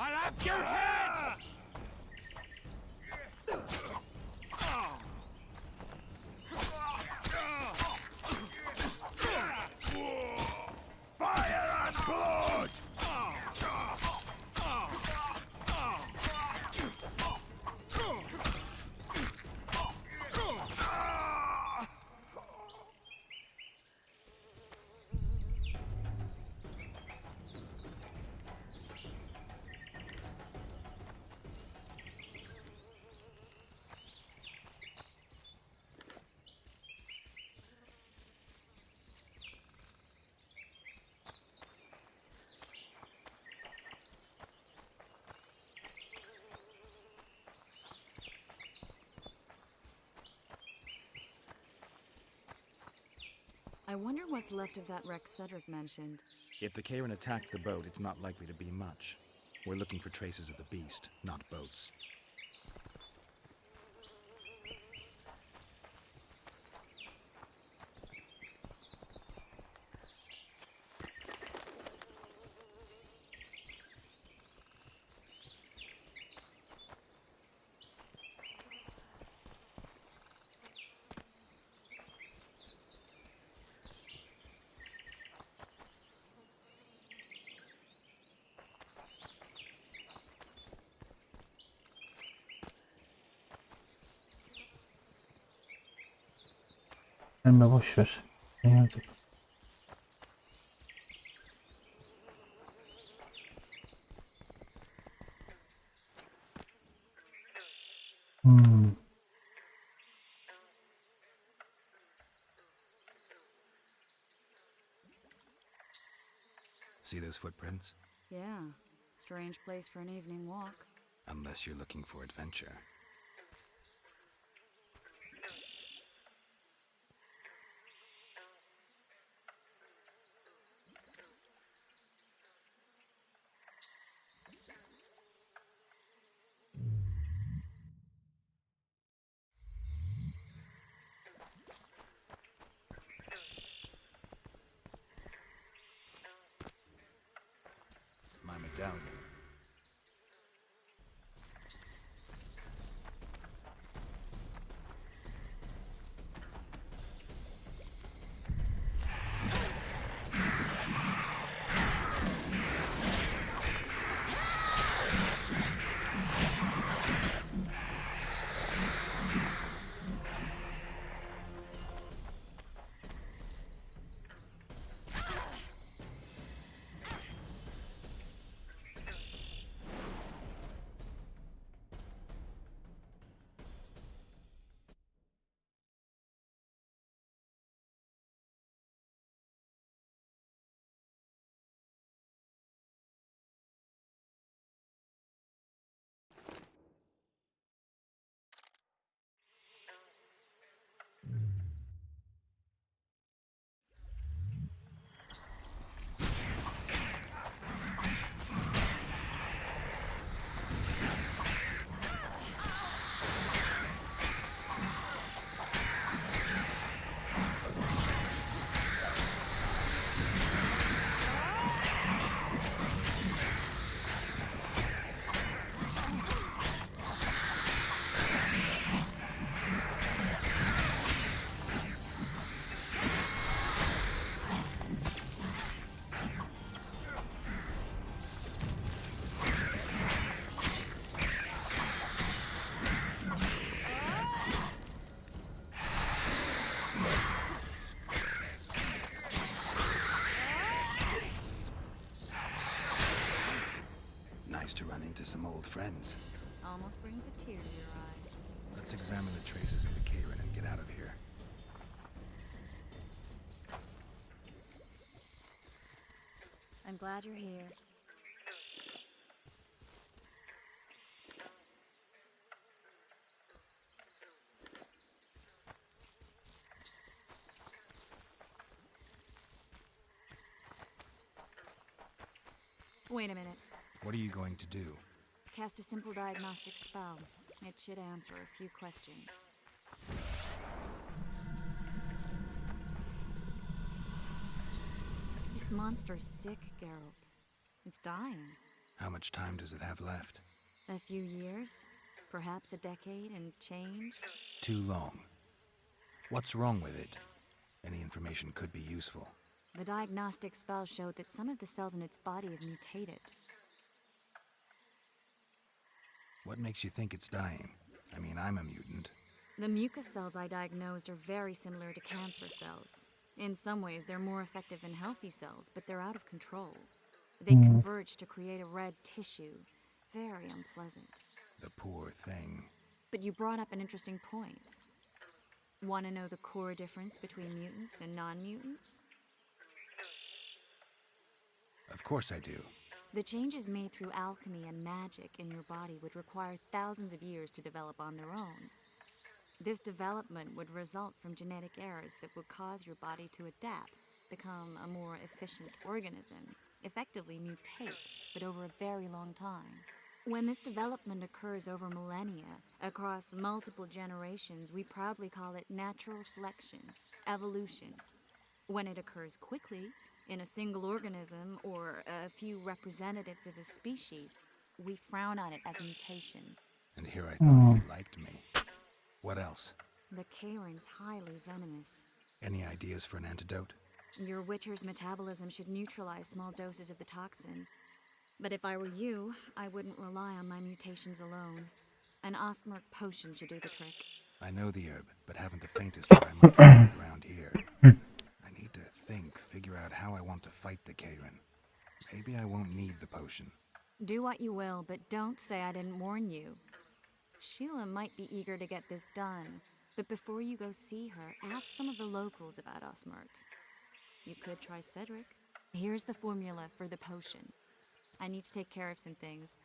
I'll have your head! Fire and blood! I wonder what's left of that wreck Cedric mentioned. If the Karen attacked the boat, it's not likely to be much. We're looking for traces of the beast, not boats. Gelme boş ver. Yanıldık. See those footprints? Yeah, strange place for an evening walk. Unless you're looking for adventure. My medallion. To run into some old friends. Almost brings a tear to your eye. Let's examine the traces of the Karen and get out of here. I'm glad you're here. Wait a minute. What are you going to do? Cast a simple diagnostic spell. It should answer a few questions. This monster's sick, Geralt. It's dying. How much time does it have left? A few years? Perhaps a decade and change? Too long. What's wrong with it? Any information could be useful. The diagnostic spell showed that some of the cells in its body have mutated. What makes you think it's dying? I mean, I'm a mutant. The mucus cells I diagnosed are very similar to cancer cells. In some ways, they're more effective than healthy cells, but they're out of control. They converge to create a red tissue. Very unpleasant. The poor thing. But you brought up an interesting point. Want to know the core difference between mutants and non-mutants? Of course I do. The changes made through alchemy and magic in your body would require thousands of years to develop on their own. This development would result from genetic errors that would cause your body to adapt, become a more efficient organism, effectively mutate, but over a very long time. When this development occurs over millennia, across multiple generations, we proudly call it natural selection, evolution. When it occurs quickly, in a single organism or a few representatives of a species, we frown on it as mutation. And here I thought you liked me. What else? The K-ring's highly venomous. Any ideas for an antidote? Your Witcher's metabolism should neutralize small doses of the toxin. But if I were you, I wouldn't rely on my mutations alone. An Ostmark potion should do the trick. I know the herb, but haven't the faintest try my hand around here. I need to think, figure out how I want to fight the K-ring. Maybe I won't need the potion. Do what you will, but don't say I didn't warn you. Sheila might be eager to get this done, but before you go see her, ask some of the locals about Ostmark. You could try Cedric. Here's the formula for the potion. I need to take care of some things.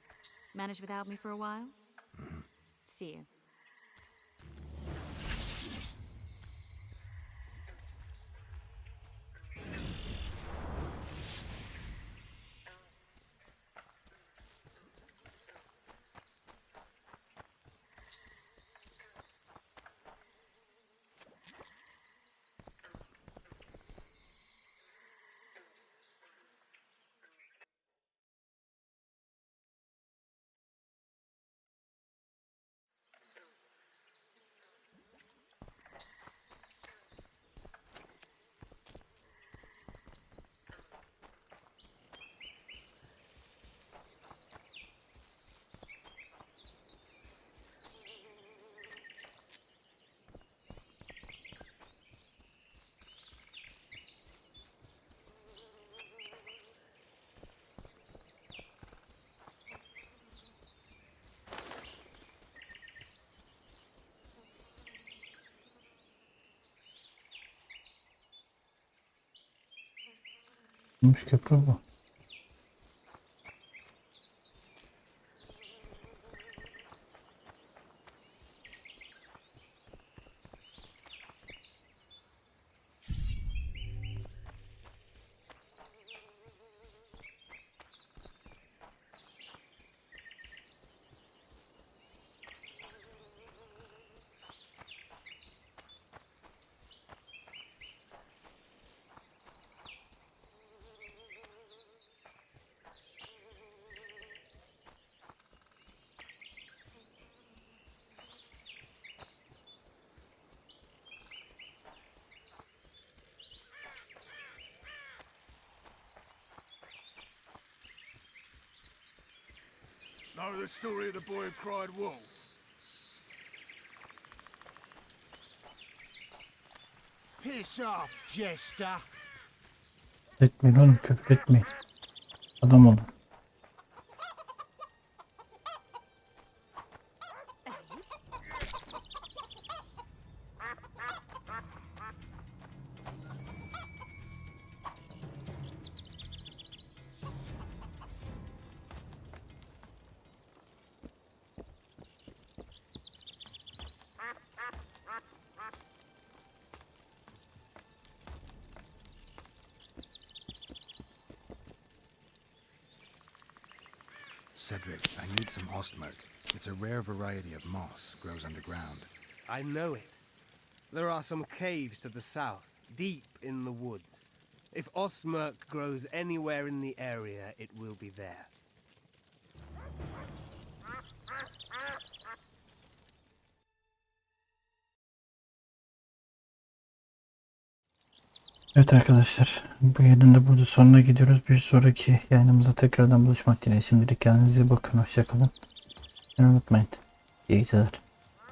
Manage without me for a while? See you. Köprü bu. Know the story of the boy who cried wolf? Piss off, jester. Etmeyin oğlum, küfür etmeyin. Adam olun. Cedric, I need some Ostmark. It's a rare variety of moss, grows underground. I know it. There are some caves to the south, deep in the woods. If Ostmark grows anywhere in the area, it will be there. Evet arkadaşlar, bu yayının da burada sonuna gidiyoruz. Bir sonraki yayınımızda tekrardan buluşmak dileğiyle. Şimdilik kendinize iyi bakın, hoşça kalın. Unutmayın. İyi geceler.